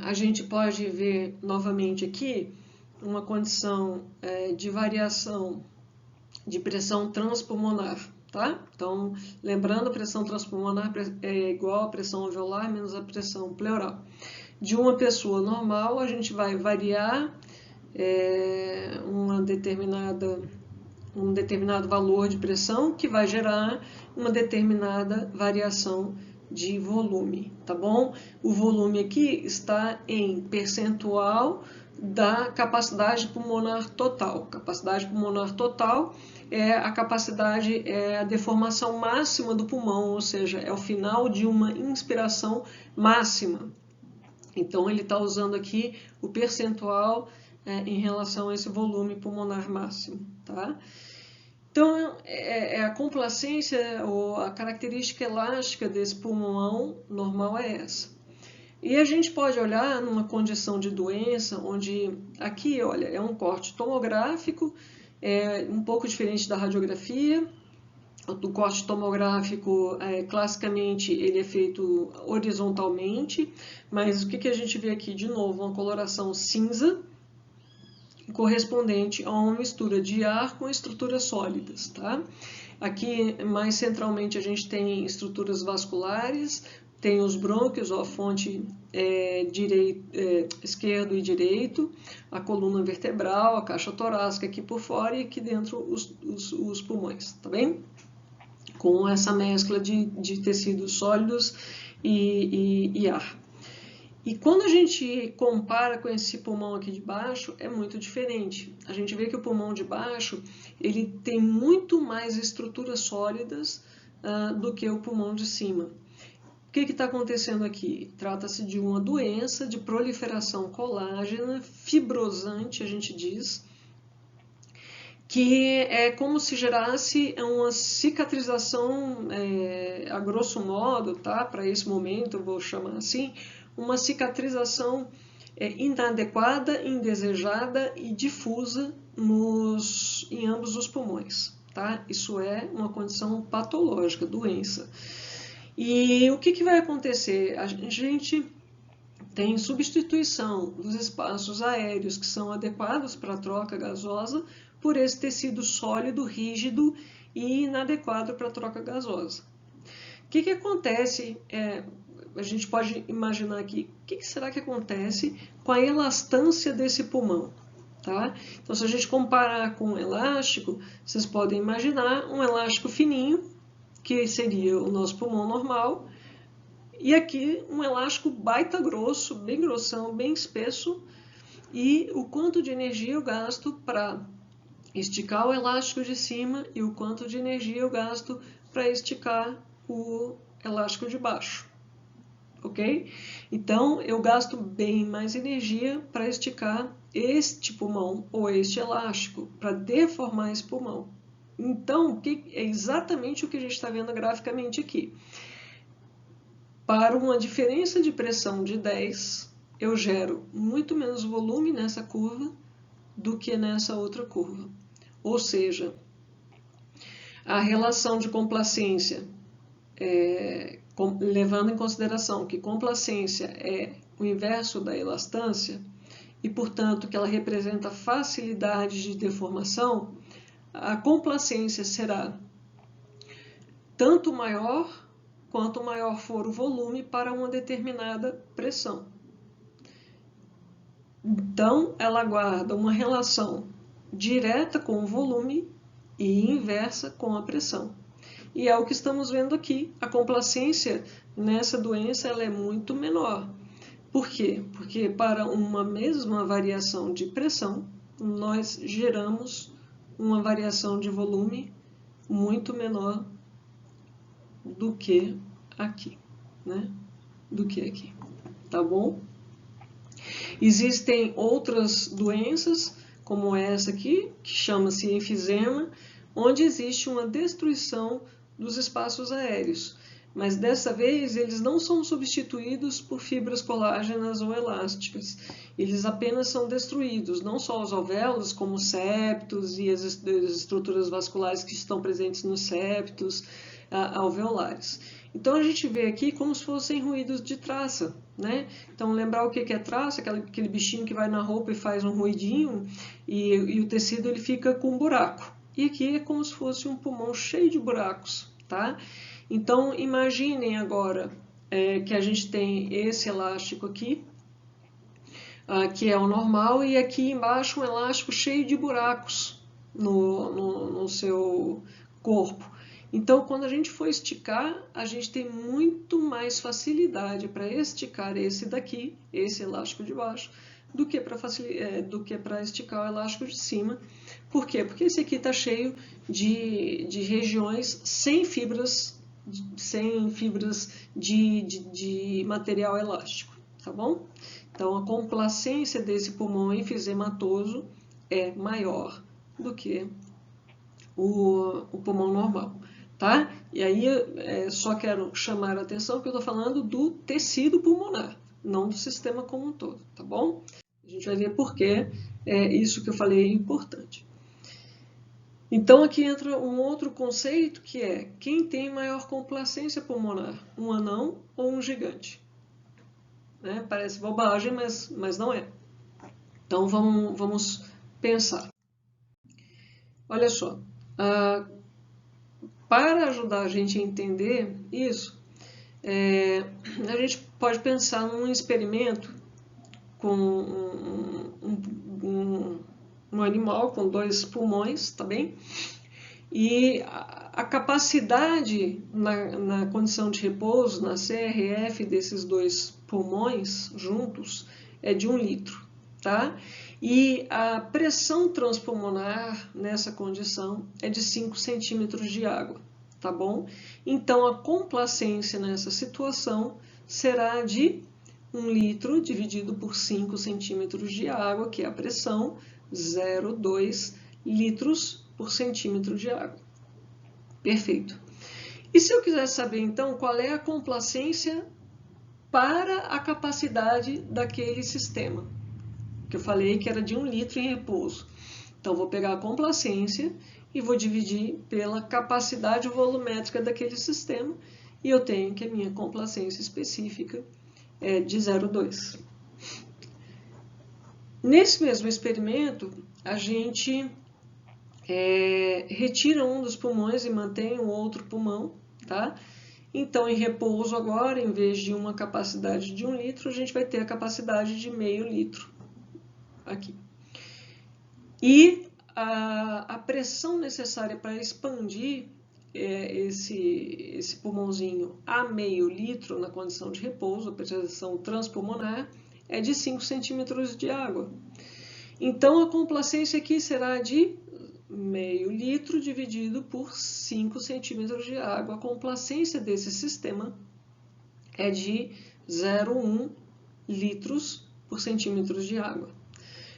a gente pode ver novamente aqui uma condição de variação de pressão transpulmonar, tá? Então, lembrando, a pressão transpulmonar é igual a pressão alveolar menos a pressão pleural. De uma pessoa normal, a gente vai variar um determinado valor de pressão que vai gerar uma determinada variação de volume, tá bom? O volume aqui está em percentual da capacidade pulmonar total. Capacidade pulmonar total é a capacidade, é a deformação máxima do pulmão, ou seja, é o final de uma inspiração máxima. Então, ele está usando aqui o percentual em relação a esse volume pulmonar máximo, tá? Então, a complacência ou a característica elástica desse pulmão normal é essa. E a gente pode olhar numa condição de doença, onde aqui, olha, é um corte tomográfico, um pouco diferente da radiografia. O corte tomográfico, classicamente, ele é feito horizontalmente, mas o que a gente vê aqui? De novo, uma coloração cinza, correspondente a uma mistura de ar com estruturas sólidas, tá? Aqui, mais centralmente, a gente tem estruturas vasculares, tem os brônquios, a fonte esquerdo e direito, a coluna vertebral, a caixa torácica aqui por fora e aqui dentro os pulmões, tá bem? Com essa mescla de tecidos sólidos e ar. E quando a gente compara com esse pulmão aqui de baixo, é muito diferente. A gente vê que o pulmão de baixo, ele tem muito mais estruturas sólidas do que o pulmão de cima. O que está acontecendo aqui? Trata-se de uma doença de proliferação colágena, fibrosante, a gente diz, que é como se gerasse uma cicatrização, a grosso modo, tá? Para esse momento, eu vou chamar assim, uma cicatrização inadequada, indesejada e difusa em ambos os pulmões, tá? Isso é uma condição patológica, doença. E o que vai acontecer? A gente tem substituição dos espaços aéreos que são adequados para a troca gasosa por esse tecido sólido, rígido e inadequado para a troca gasosa. O que acontece? A gente pode imaginar aqui, o que será que acontece com a elastância desse pulmão? Tá? Então, se a gente comparar com um elástico, vocês podem imaginar um elástico fininho, que seria o nosso pulmão normal, e aqui um elástico baita grosso, bem grossão, bem espesso, e o quanto de energia eu gasto para esticar o elástico de cima e o quanto de energia eu gasto para esticar o elástico de baixo. Ok? Então, eu gasto bem mais energia para esticar este pulmão ou este elástico, para deformar esse pulmão. Então, é exatamente o que a gente está vendo graficamente aqui. Para uma diferença de pressão de 10, eu gero muito menos volume nessa curva do que nessa outra curva. Ou seja, a relação de complacência, levando em consideração que complacência é o inverso da elastância, e, portanto, que ela representa facilidade de deformação, a complacência será tanto maior quanto maior for o volume para uma determinada pressão. Então, ela guarda uma relação direta com o volume e inversa com a pressão. E é o que estamos vendo aqui. A complacência nessa doença ela é muito menor. Por quê? Porque para uma mesma variação de pressão, nós geramos uma variação de volume muito menor do que aqui, né? Do que aqui, tá bom? Existem outras doenças, como essa aqui, que chama-se enfisema, onde existe uma destruição dos espaços aéreos. Mas dessa vez eles não são substituídos por fibras colágenas ou elásticas. Eles apenas são destruídos, não só os alvéolos, como os septos e as estruturas vasculares que estão presentes nos septos alveolares. Então a gente vê aqui como se fossem ruídos de traça, né? Então lembrar o que é traça, aquele bichinho que vai na roupa e faz um ruidinho e o tecido ele fica com um buraco. E aqui é como se fosse um pulmão cheio de buracos, tá? Então, imaginem agora que a gente tem esse elástico aqui, que é o normal, e aqui embaixo um elástico cheio de buracos no seu corpo. Então, quando a gente for esticar, a gente tem muito mais facilidade para esticar esse daqui, esse elástico de baixo, do que para esticar o elástico de cima. Por quê? Porque esse aqui está cheio de regiões sem fibras de material elástico, tá bom? Então, a complacência desse pulmão enfisematoso é maior do que o pulmão normal, tá? E aí, só quero chamar a atenção que eu estou falando do tecido pulmonar, não do sistema como um todo, tá bom? A gente vai ver por que isso que eu falei é importante. Então, aqui entra um outro conceito que é quem tem maior complacência pulmonar, um anão ou um gigante? Né? Parece bobagem, mas não é. Então, vamos pensar. Olha só, para ajudar a gente a entender isso, a gente pode pensar num experimento com um animal com 2 pulmões, tá bem? E a capacidade na condição de repouso, na CRF desses 2 pulmões juntos, é de 1 litro, tá? E a pressão transpulmonar nessa condição é de 5 centímetros de água, tá bom? Então a complacência nessa situação será de 1 litro dividido por 5 centímetros de água, que é a pressão, 0,2 litros por centímetro de água. Perfeito. E se eu quiser saber, então, qual é a complacência para a capacidade daquele sistema? Que eu falei que era de 1 litro em repouso. Então, vou pegar a complacência e vou dividir pela capacidade volumétrica daquele sistema, e eu tenho que a minha complacência específica é de 0,2. Nesse mesmo experimento, a gente retira um dos pulmões e mantém o outro pulmão, tá? Então, em repouso agora, em vez de uma capacidade de 1 litro, a gente vai ter a capacidade de meio litro aqui. E a pressão necessária para expandir esse pulmãozinho a meio litro na condição de repouso, a pressão transpulmonar, é de 5 centímetros de água. Então, a complacência aqui será de meio litro dividido por 5 centímetros de água. A complacência desse sistema é de 0,1 litros por centímetros de água.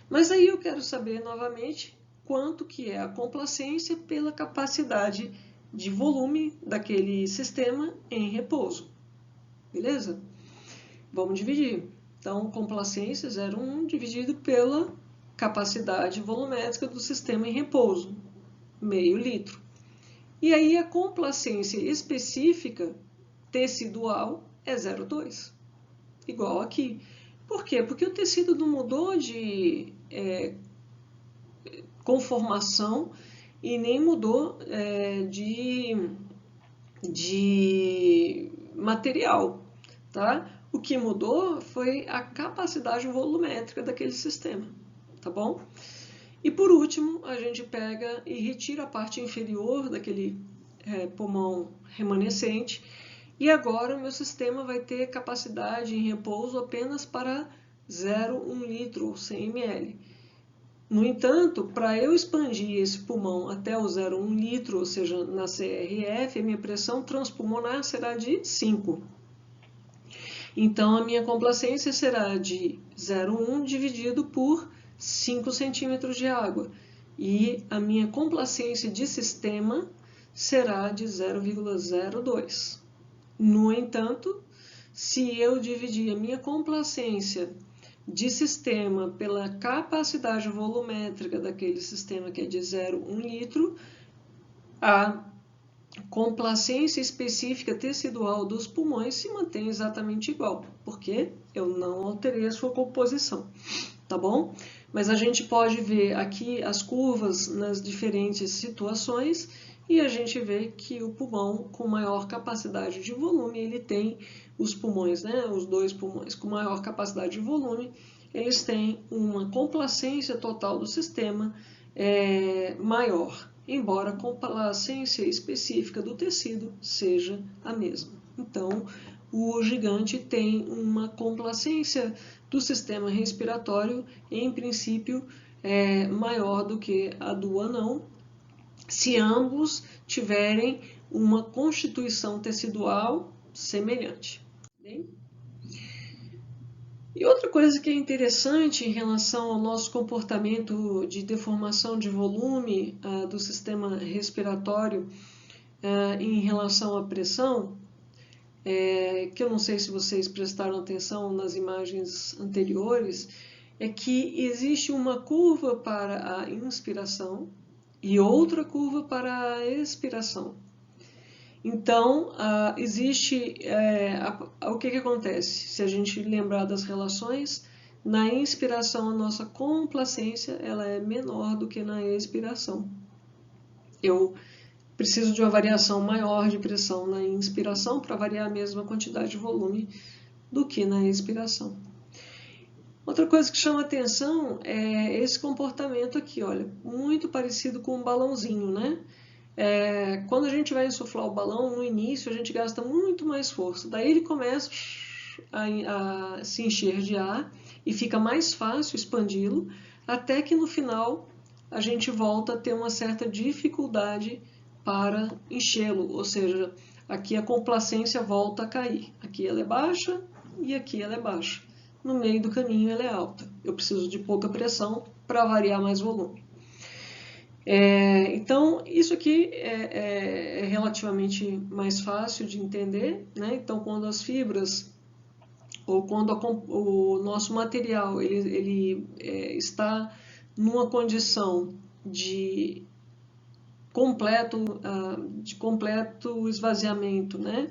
Mas aí eu quero saber novamente quanto que é a complacência pela capacidade de volume daquele sistema em repouso. Beleza? Vamos dividir. Então, complacência 0,1 dividido pela capacidade volumétrica do sistema em repouso, meio litro. E aí a complacência específica tecidual é 0,2, igual aqui. Por quê? Porque o tecido não mudou de conformação e nem mudou de material, tá? O que mudou foi a capacidade volumétrica daquele sistema, tá bom? E por último, a gente pega e retira a parte inferior daquele pulmão remanescente, e agora o meu sistema vai ter capacidade em repouso apenas para 0,1 litro ou 100 ml. No entanto, para eu expandir esse pulmão até o 0,1 litro, ou seja, na CRF, a minha pressão transpulmonar será de 5. Então, a minha complacência será de 0,1 dividido por 5 centímetros de água. E a minha complacência de sistema será de 0,02. No entanto, se eu dividir a minha complacência de sistema pela capacidade volumétrica daquele sistema, que é de 0,1 litro, a complacência específica tecidual dos pulmões se mantém exatamente igual, porque eu não alterei a sua composição, tá bom? Mas a gente pode ver aqui as curvas nas diferentes situações e a gente vê que o pulmão com maior capacidade de volume, ele tem os pulmões, né, os dois pulmões com maior capacidade de volume, eles têm uma complacência total do sistema maior, embora a complacência específica do tecido seja a mesma. Então, o gigante tem uma complacência do sistema respiratório, em princípio, maior do que a do anão, se ambos tiverem uma constituição tecidual semelhante. Bem? E outra coisa que é interessante em relação ao nosso comportamento de deformação de volume do sistema respiratório em relação à pressão, que eu não sei se vocês prestaram atenção nas imagens anteriores, é que existe uma curva para a inspiração e outra curva para a expiração. Então, existe o que acontece? Se a gente lembrar das relações, na inspiração a nossa complacência ela é menor do que na expiração. Eu preciso de uma variação maior de pressão na inspiração para variar a mesma quantidade de volume do que na expiração. Outra coisa que chama atenção é esse comportamento aqui, olha, muito parecido com um balãozinho, né? Quando a gente vai insuflar o balão, no início a gente gasta muito mais força, daí ele começa a se encher de ar e fica mais fácil expandi-lo, até que no final a gente volta a ter uma certa dificuldade para enchê-lo, ou seja, aqui a complacência volta a cair, aqui ela é baixa e aqui ela é baixa, no meio do caminho ela é alta, eu preciso de pouca pressão para variar mais volume. Então, isso aqui é relativamente mais fácil de entender, né? Então, quando as fibras ou quando o nosso material ele está numa condição de completo esvaziamento, né?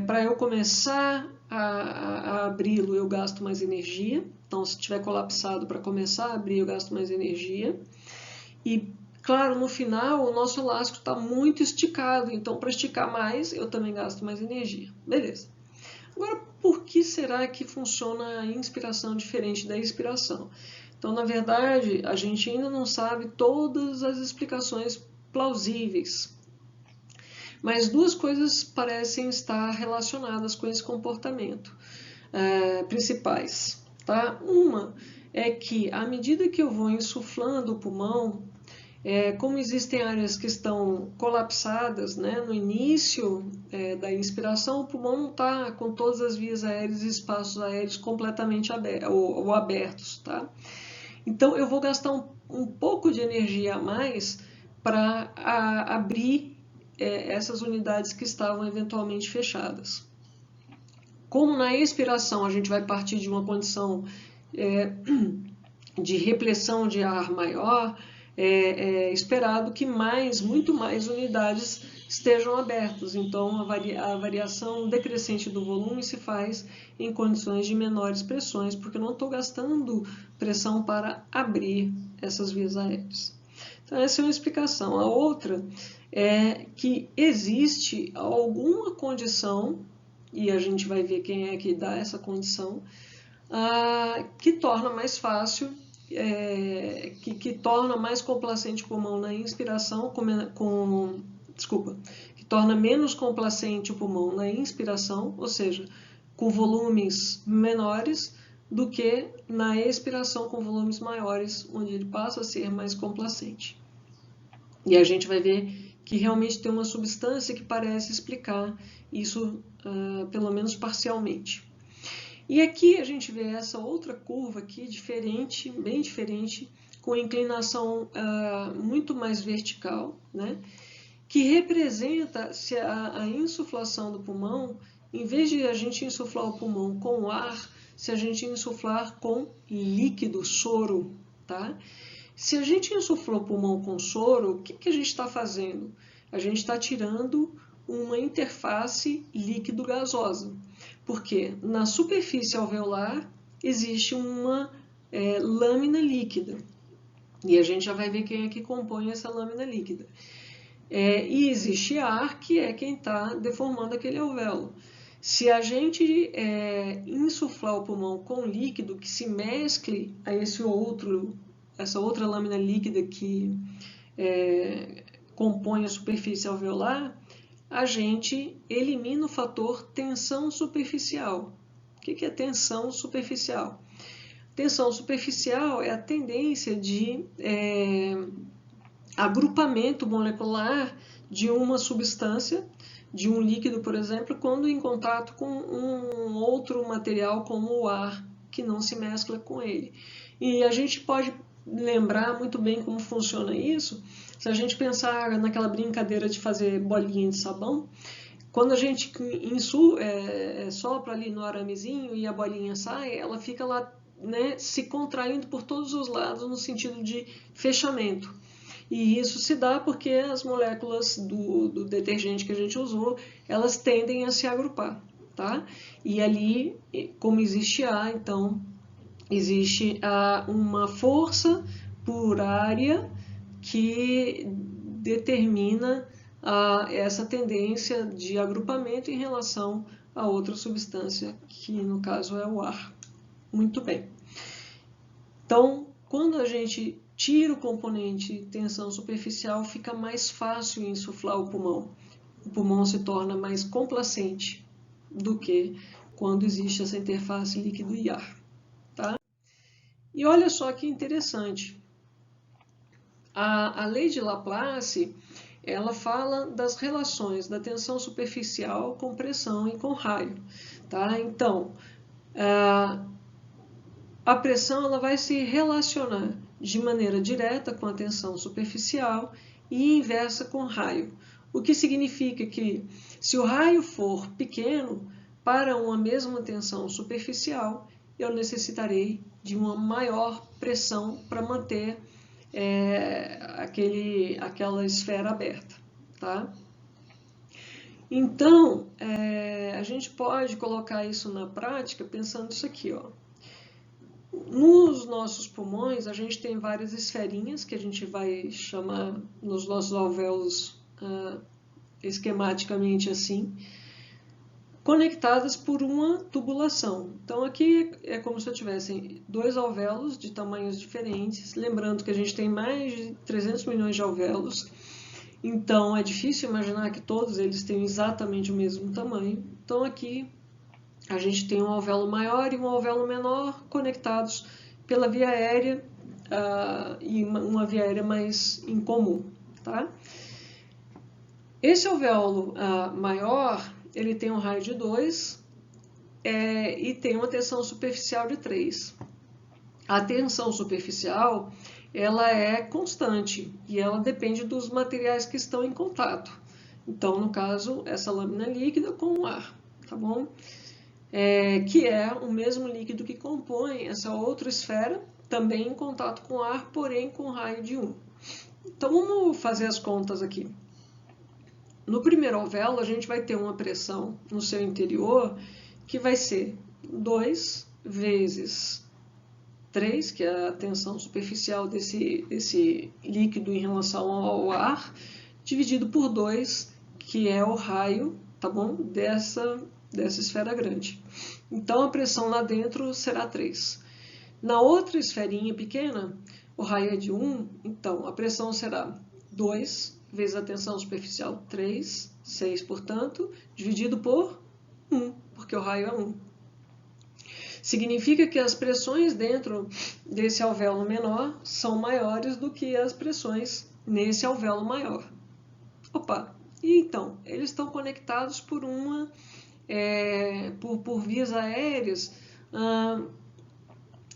Para eu começar a abri-lo, eu gasto mais energia. Então, se estiver colapsado para começar a abrir, eu gasto mais energia. E, claro, no final, o nosso elástico está muito esticado, então para esticar mais, eu também gasto mais energia. Beleza. Agora, por que será que funciona a inspiração diferente da expiração? Então, na verdade, a gente ainda não sabe todas as explicações plausíveis. Mas duas coisas parecem estar relacionadas com esse comportamento principais. Tá? Uma é que, à medida que eu vou insuflando o pulmão, como existem áreas que estão colapsadas, né, no início da inspiração, o pulmão não está com todas as vias aéreas e espaços aéreos completamente abertos. Tá? Então, eu vou gastar um pouco de energia a mais para abrir essas unidades que estavam eventualmente fechadas. Como na expiração a gente vai partir de uma condição de repressão de ar maior, é esperado que muito mais unidades estejam abertas. Então, a variação decrescente do volume se faz em condições de menores pressões, porque eu não estou gastando pressão para abrir essas vias aéreas. Então, essa é uma explicação. A outra é que existe alguma condição, e a gente vai ver quem é que dá essa condição, que torna mais fácil, que torna mais complacente o pulmão na inspiração, que torna menos complacente o pulmão na inspiração, ou seja, com volumes menores, do que na expiração com volumes maiores, onde ele passa a ser mais complacente. E a gente vai ver que realmente tem uma substância que parece explicar isso, pelo menos parcialmente. E aqui a gente vê essa outra curva aqui, diferente, bem diferente, com inclinação muito mais vertical, né? Que representa se a insuflação do pulmão, em vez de a gente insuflar o pulmão com ar, se a gente insuflar com líquido, soro, tá? Se a gente insuflar o pulmão com soro, o que a gente está fazendo? A gente está tirando uma interface líquido-gasosa, porque na superfície alveolar existe uma lâmina líquida, e a gente já vai ver quem é que compõe essa lâmina líquida. E existe ar, que é quem está deformando aquele alvéolo. Se a gente insuflar o pulmão com líquido que se mescle a essa outra lâmina líquida que compõe a superfície alveolar, a gente elimina o fator tensão superficial. O que é tensão superficial? Tensão superficial é a tendência de agrupamento molecular de uma substância, de um líquido, por exemplo, quando em contato com um outro material como o ar, que não se mescla com ele. E a gente pode lembrar muito bem como funciona isso, se a gente pensar naquela brincadeira de fazer bolinha de sabão. Quando a gente sopra ali no aramezinho e a bolinha sai, ela fica lá, né, se contraindo por todos os lados no sentido de fechamento. E isso se dá porque as moléculas do detergente que a gente usou, elas tendem a se agrupar, tá? E ali, como existe ar, então existe uma força por área que determina essa tendência de agrupamento em relação a outra substância, que no caso é o ar. Muito bem. Então, quando a gente tira o componente tensão superficial, fica mais fácil insuflar o pulmão. O pulmão se torna mais complacente do que quando existe essa interface líquido e ar. Tá? E olha só que interessante. A lei de Laplace, ela fala das relações da tensão superficial com pressão e com raio. Tá? Então, a pressão ela vai se relacionar de maneira direta com a tensão superficial e inversa com o raio. O que significa que, se o raio for pequeno, para uma mesma tensão superficial, eu necessitarei de uma maior pressão para manter aquela esfera aberta. Tá? Então, a gente pode colocar isso na prática pensando isso aqui, ó. Nos nossos pulmões, a gente tem várias esferinhas, que a gente vai chamar nos nossos alvéolos esquematicamente assim, conectadas por uma tubulação. Então aqui é como se eu tivesse dois alvéolos de tamanhos diferentes, lembrando que a gente tem mais de 300 milhões de alvéolos, então é difícil imaginar que todos eles tenham exatamente o mesmo tamanho. Então aqui a gente tem um alvéolo maior e um alvéolo menor conectados pela via aérea e uma via aérea mais incomum. Tá? Esse alvéolo maior, ele tem um raio de 2 e tem uma tensão superficial de 3. A tensão superficial ela é constante e ela depende dos materiais que estão em contato. Então, no caso, essa lâmina líquida com o ar, tá bom? Que é o mesmo líquido que compõe essa outra esfera, também em contato com o ar, porém com raio de 1. Então, vamos fazer as contas aqui. No primeiro alvéolo, a gente vai ter uma pressão no seu interior que vai ser 2 vezes 3, que é a tensão superficial desse líquido em relação ao ar, dividido por 2, que é o raio, tá bom? Dessa esfera grande. Então, a pressão lá dentro será 3. Na outra esferinha pequena, o raio é de 1, então a pressão será 2 vezes a tensão superficial 3, 6, portanto, dividido por 1, porque o raio é 1. Significa que as pressões dentro desse alvéolo menor são maiores do que as pressões nesse alvéolo maior. Opa! E então, eles estão conectados por vias aéreas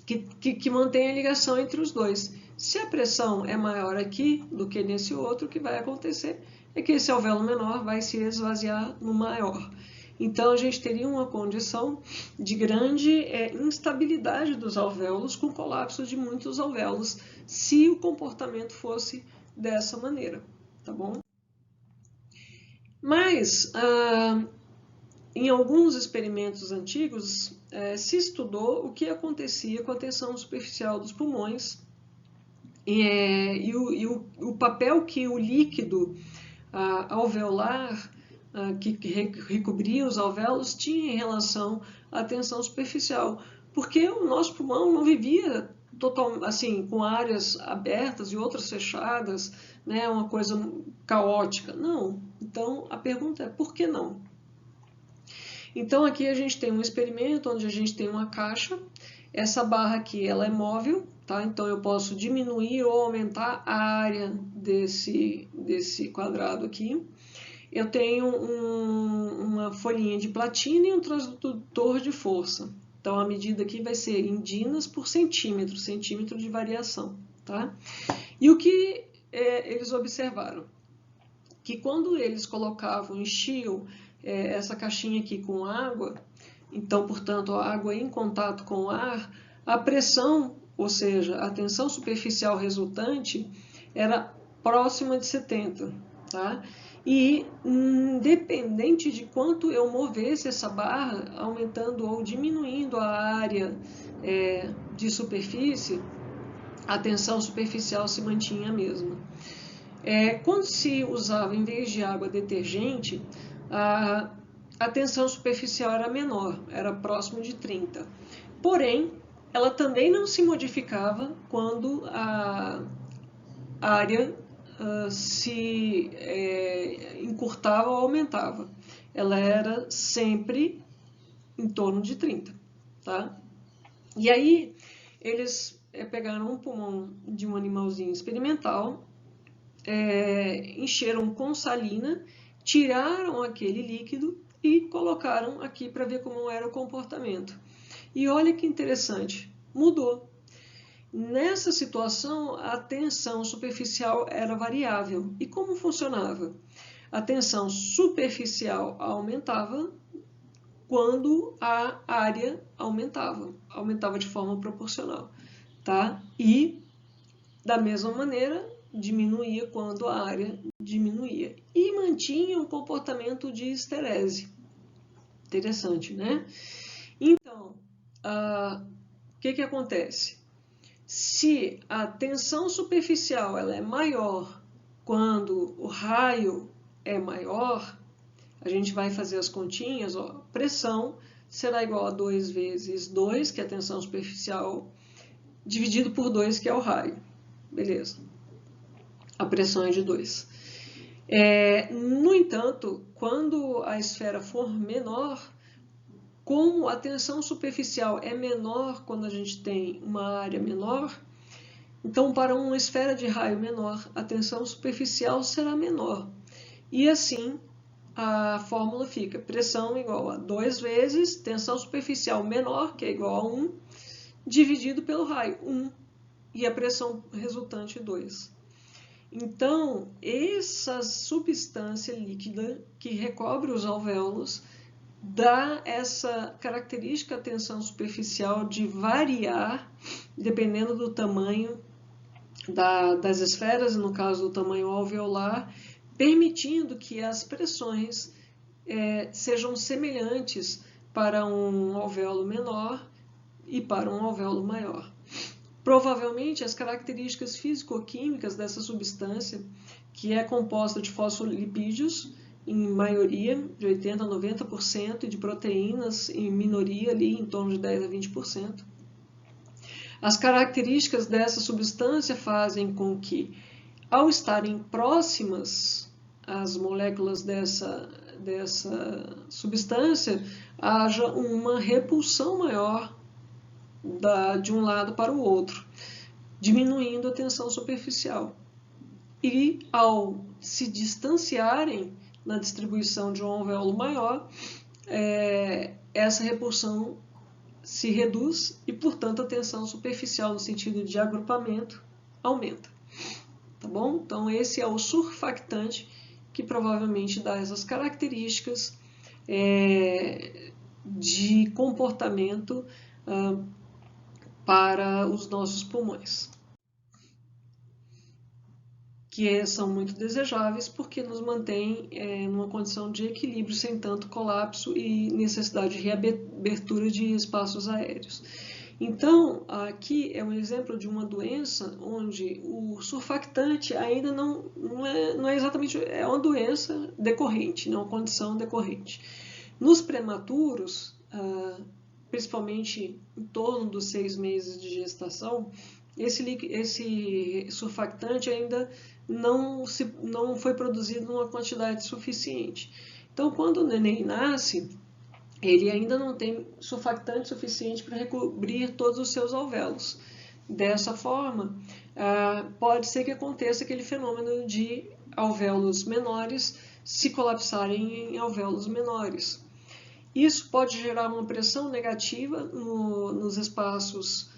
que mantém a ligação entre os dois. Se a pressão é maior aqui do que nesse outro, o que vai acontecer é que esse alvéolo menor vai se esvaziar no maior. Então, a gente teria uma condição de grande instabilidade dos alvéolos, com colapso de muitos alvéolos, se o comportamento fosse dessa maneira, tá bom? Mas, em alguns experimentos antigos, se estudou o que acontecia com a tensão superficial dos pulmões e o papel que o líquido alveolar que recobria os alvéolos tinha em relação à tensão superficial, porque o nosso pulmão não vivia assim, com áreas abertas e outras fechadas, né, uma coisa caótica. Não. Então, a pergunta é, por que não? Então, aqui a gente tem um experimento onde a gente tem uma caixa. Essa barra aqui, ela é móvel, tá? Então, eu posso diminuir ou aumentar a área desse quadrado aqui. Eu tenho uma folhinha de platina e um transdutor de força. Então, a medida aqui vai ser em dinas por centímetro de variação, tá? E o que eles observaram? Que quando eles enchiam essa caixinha aqui com água, então, portanto, a água em contato com o ar, a pressão, ou seja, a tensão superficial resultante, era próxima de 70, tá? E, independente de quanto eu movesse essa barra, aumentando ou diminuindo a área de superfície, a tensão superficial se mantinha a mesma. Quando se usava, em vez de água, detergente, a tensão superficial era menor, era próximo de 30. Porém, ela também não se modificava quando a área se encurtava ou aumentava. Ela era sempre em torno de 30. Tá? E aí, eles pegaram um pulmão de um animalzinho experimental, encheram com salina, tiraram aquele líquido e colocaram aqui para ver como era o comportamento. E olha que interessante, mudou. Nessa situação, a tensão superficial era variável. E como funcionava? A tensão superficial aumentava quando a área aumentava de forma proporcional, tá? E, da mesma maneira, diminuía quando a área diminuía. E mantinha um comportamento de esterese. Interessante, né? Então, o que acontece? Se a tensão superficial ela é maior quando o raio é maior, a gente vai fazer as continhas, ó, pressão será igual a 2 vezes 2, que é a tensão superficial, dividido por 2, que é o raio. Beleza. A pressão é de 2. No entanto, quando a esfera for menor, como a tensão superficial é menor quando a gente tem uma área menor, então para uma esfera de raio menor, a tensão superficial será menor. E assim, a fórmula fica pressão igual a 2 vezes tensão superficial menor, que é igual a 1, dividido pelo raio, 1, e a pressão resultante 2. Então, essa substância líquida que recobre os alvéolos dá essa característica da tensão superficial de variar, dependendo do tamanho das esferas, no caso do tamanho alveolar, permitindo que as pressões sejam semelhantes para um alvéolo menor e para um alvéolo maior. Provavelmente, as características físico-químicas dessa substância, que é composta de fosfolipídios, em maioria, de 80% a 90%, e de proteínas, em minoria, ali, em torno de 10% a 20%. As características dessa substância fazem com que ao estarem próximas as moléculas dessa substância, haja uma repulsão maior de um lado para o outro, diminuindo a tensão superficial. E ao se distanciarem na distribuição de um alvéolo maior, essa repulsão se reduz e, portanto, a tensão superficial no sentido de agrupamento aumenta. Tá bom? Então, esse é o surfactante que provavelmente dá essas características de comportamento para os nossos pulmões, que são muito desejáveis porque nos mantém numa condição de equilíbrio sem tanto colapso e necessidade de reabertura de espaços aéreos. Então, aqui é um exemplo de uma doença onde o surfactante ainda não é exatamente, é uma doença decorrente, não é uma condição decorrente. Nos prematuros, principalmente em torno dos 6 meses de gestação, esse surfactante ainda não foi produzido numa quantidade suficiente. Então, quando o neném nasce, ele ainda não tem surfactante suficiente para recobrir todos os seus alvéolos. Dessa forma, pode ser que aconteça aquele fenômeno de alvéolos menores se colapsarem em alvéolos menores. Isso pode gerar uma pressão negativa nos espaços,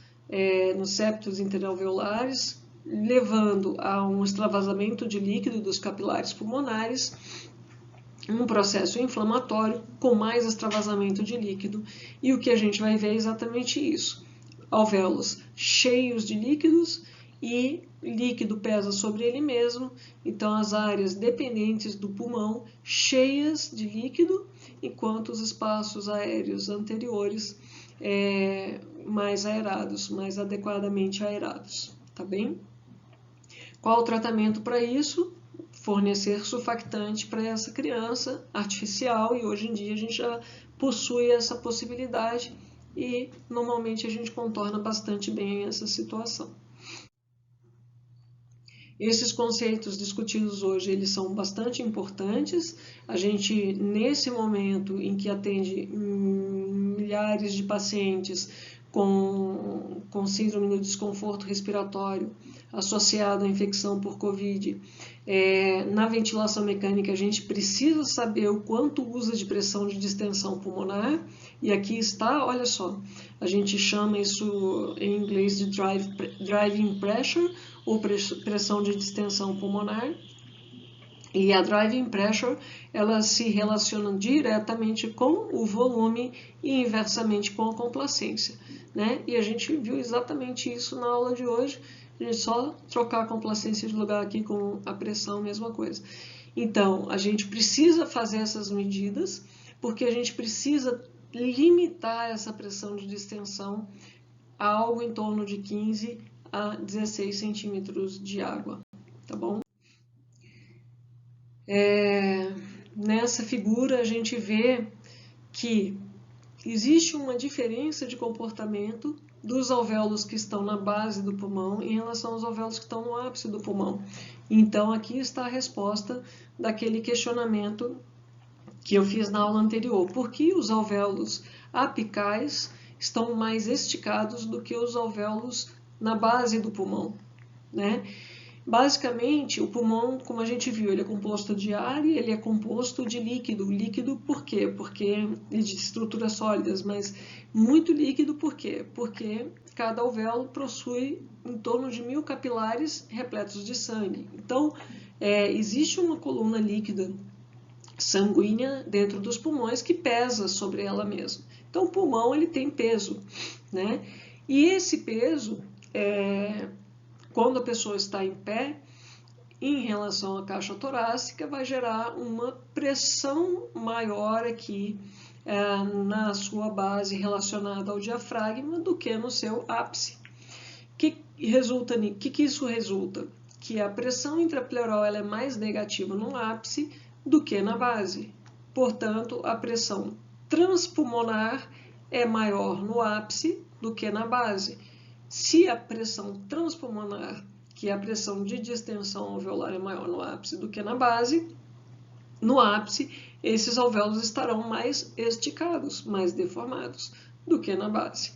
nos septos interalveolares, levando a um extravasamento de líquido dos capilares pulmonares, um processo inflamatório com mais extravasamento de líquido, e o que a gente vai ver é exatamente isso. Alvéolos cheios de líquidos e líquido pesa sobre ele mesmo, então as áreas dependentes do pulmão cheias de líquido, enquanto os espaços aéreos anteriores mais aerados, mais adequadamente aerados, tá bem? Qual o tratamento para isso? Fornecer surfactante para essa criança artificial, e hoje em dia a gente já possui essa possibilidade e normalmente a gente contorna bastante bem essa situação. Esses conceitos discutidos hoje, eles são bastante importantes. A gente, nesse momento em que atende milhares de pacientes com síndrome do desconforto respiratório associado à infecção por Covid, na ventilação mecânica a gente precisa saber o quanto usa de pressão de distensão pulmonar, e aqui está, olha só, a gente chama isso em inglês de driving pressure, ou pressão de distensão pulmonar, e a driving pressure, ela se relaciona diretamente com o volume e inversamente com a complacência, né? E a gente viu exatamente isso na aula de hoje. A gente só trocar a complacência de lugar aqui com a pressão, mesma coisa. Então, a gente precisa fazer essas medidas, porque a gente precisa limitar essa pressão de distensão a algo em torno de 15 a 16 centímetros de água, tá bom? Nessa figura a gente vê que existe uma diferença de comportamento dos alvéolos que estão na base do pulmão em relação aos alvéolos que estão no ápice do pulmão. Então aqui está a resposta daquele questionamento que eu fiz na aula anterior. Por que os alvéolos apicais estão mais esticados do que os alvéolos na base do pulmão, né? Basicamente, o pulmão, como a gente viu, ele é composto de ar e ele é composto de líquido. Líquido por quê? Porque ele de estruturas sólidas, mas muito líquido por quê? Porque cada alvéolo possui em torno de 1000 capilares repletos de sangue. Então, existe uma coluna líquida sanguínea dentro dos pulmões que pesa sobre ela mesma. Então, o pulmão ele tem peso, né? E esse peso quando a pessoa está em pé, em relação à caixa torácica, vai gerar uma pressão maior aqui na sua base relacionada ao diafragma do que no seu ápice. Que isso resulta? Que a pressão intrapleural ela é mais negativa no ápice do que na base. Portanto, a pressão transpulmonar é maior no ápice do que na base. Se a pressão transpulmonar, que a pressão de distensão alveolar é maior no ápice do que na base, no ápice esses alvéolos estarão mais esticados, mais deformados do que na base.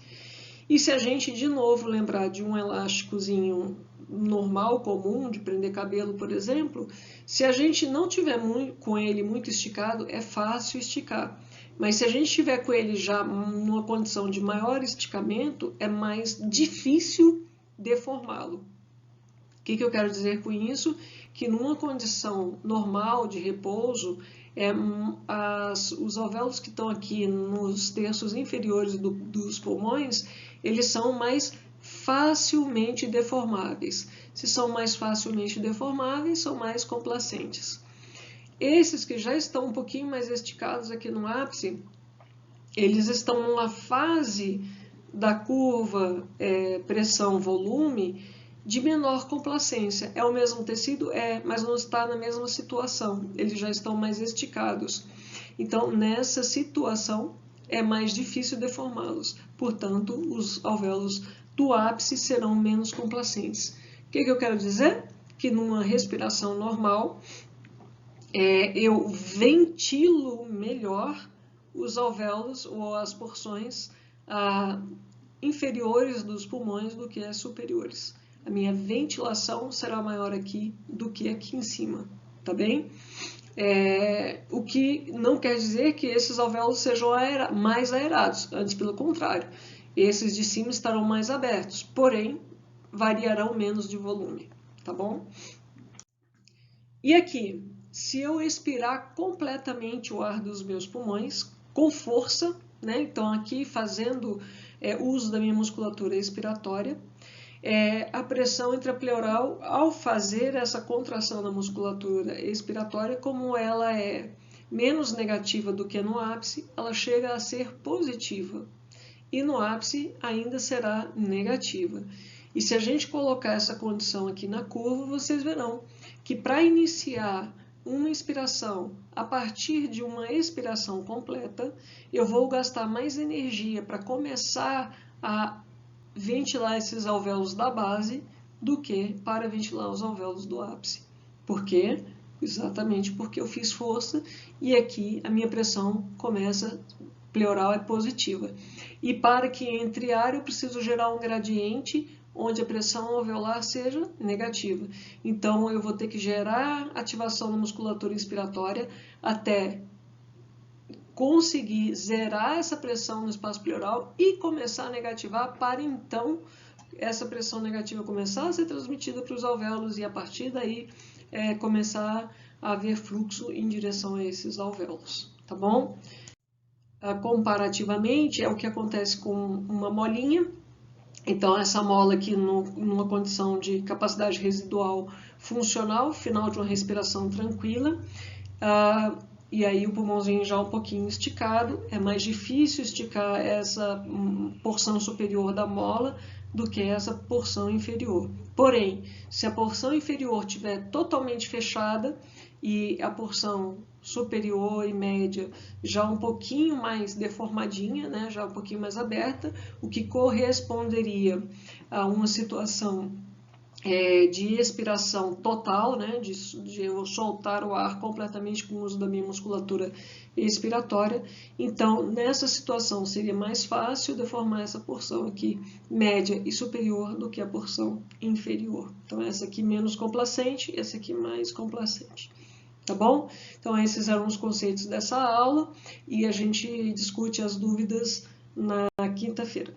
E se a gente de novo lembrar de um elásticozinho normal, comum, de prender cabelo, por exemplo, se a gente não tiver com ele muito esticado, é fácil esticar. Mas se a gente tiver com ele já numa condição de maior esticamento, é mais difícil deformá-lo. O que eu quero dizer com isso? Que numa condição normal de repouso, os alvéolos que estão aqui nos terços inferiores dos pulmões, eles são mais facilmente deformáveis. Se são mais facilmente deformáveis, são mais complacentes. Esses que já estão um pouquinho mais esticados aqui no ápice, eles estão numa fase da curva pressão-volume de menor complacência. É o mesmo tecido? É, mas não está na mesma situação. Eles já estão mais esticados. Então, nessa situação, é mais difícil deformá-los. Portanto, os alvéolos do ápice serão menos complacentes. O que eu quero dizer? Que numa respiração normal, eu ventilo melhor os alvéolos ou as porções inferiores dos pulmões do que as superiores. A minha ventilação será maior aqui do que aqui em cima, tá bem? O que não quer dizer que esses alvéolos sejam mais aerados, antes pelo contrário. Esses de cima estarão mais abertos, porém variarão menos de volume, tá bom? E aqui, se eu expirar completamente o ar dos meus pulmões, com força, né? Então aqui fazendo uso da minha musculatura expiratória, a pressão intrapleural, ao fazer essa contração da musculatura expiratória, como ela é menos negativa do que no ápice, ela chega a ser positiva. E no ápice ainda será negativa. E se a gente colocar essa condição aqui na curva, vocês verão que para iniciar uma inspiração a partir de uma expiração completa, eu vou gastar mais energia para começar a ventilar esses alvéolos da base do que para ventilar os alvéolos do ápice. Por quê? Exatamente porque eu fiz força e aqui a minha pressão pleural é positiva. E para que entre ar eu preciso gerar um gradiente onde a pressão alveolar seja negativa. Então eu vou ter que gerar ativação na musculatura inspiratória até conseguir zerar essa pressão no espaço pleural e começar a negativar para então essa pressão negativa começar a ser transmitida para os alvéolos e a partir daí começar a haver fluxo em direção a esses alvéolos, tá bom? Comparativamente é o que acontece com uma molinha. Então essa mola aqui numa condição de capacidade residual funcional, final de uma respiração tranquila, e aí o pulmãozinho já um pouquinho esticado, é mais difícil esticar essa porção superior da mola do que essa porção inferior. Porém, se a porção inferior estiver totalmente fechada e a porção superior e média já um pouquinho mais deformadinha, né, já um pouquinho mais aberta, o que corresponderia a uma situação de expiração total, né, de eu soltar o ar completamente com o uso da minha musculatura expiratória. Então, nessa situação, seria mais fácil deformar essa porção aqui, média e superior, do que a porção inferior. Então, essa aqui menos complacente, essa aqui mais complacente. Tá bom? Então, esses eram os conceitos dessa aula e a gente discute as dúvidas na quinta-feira.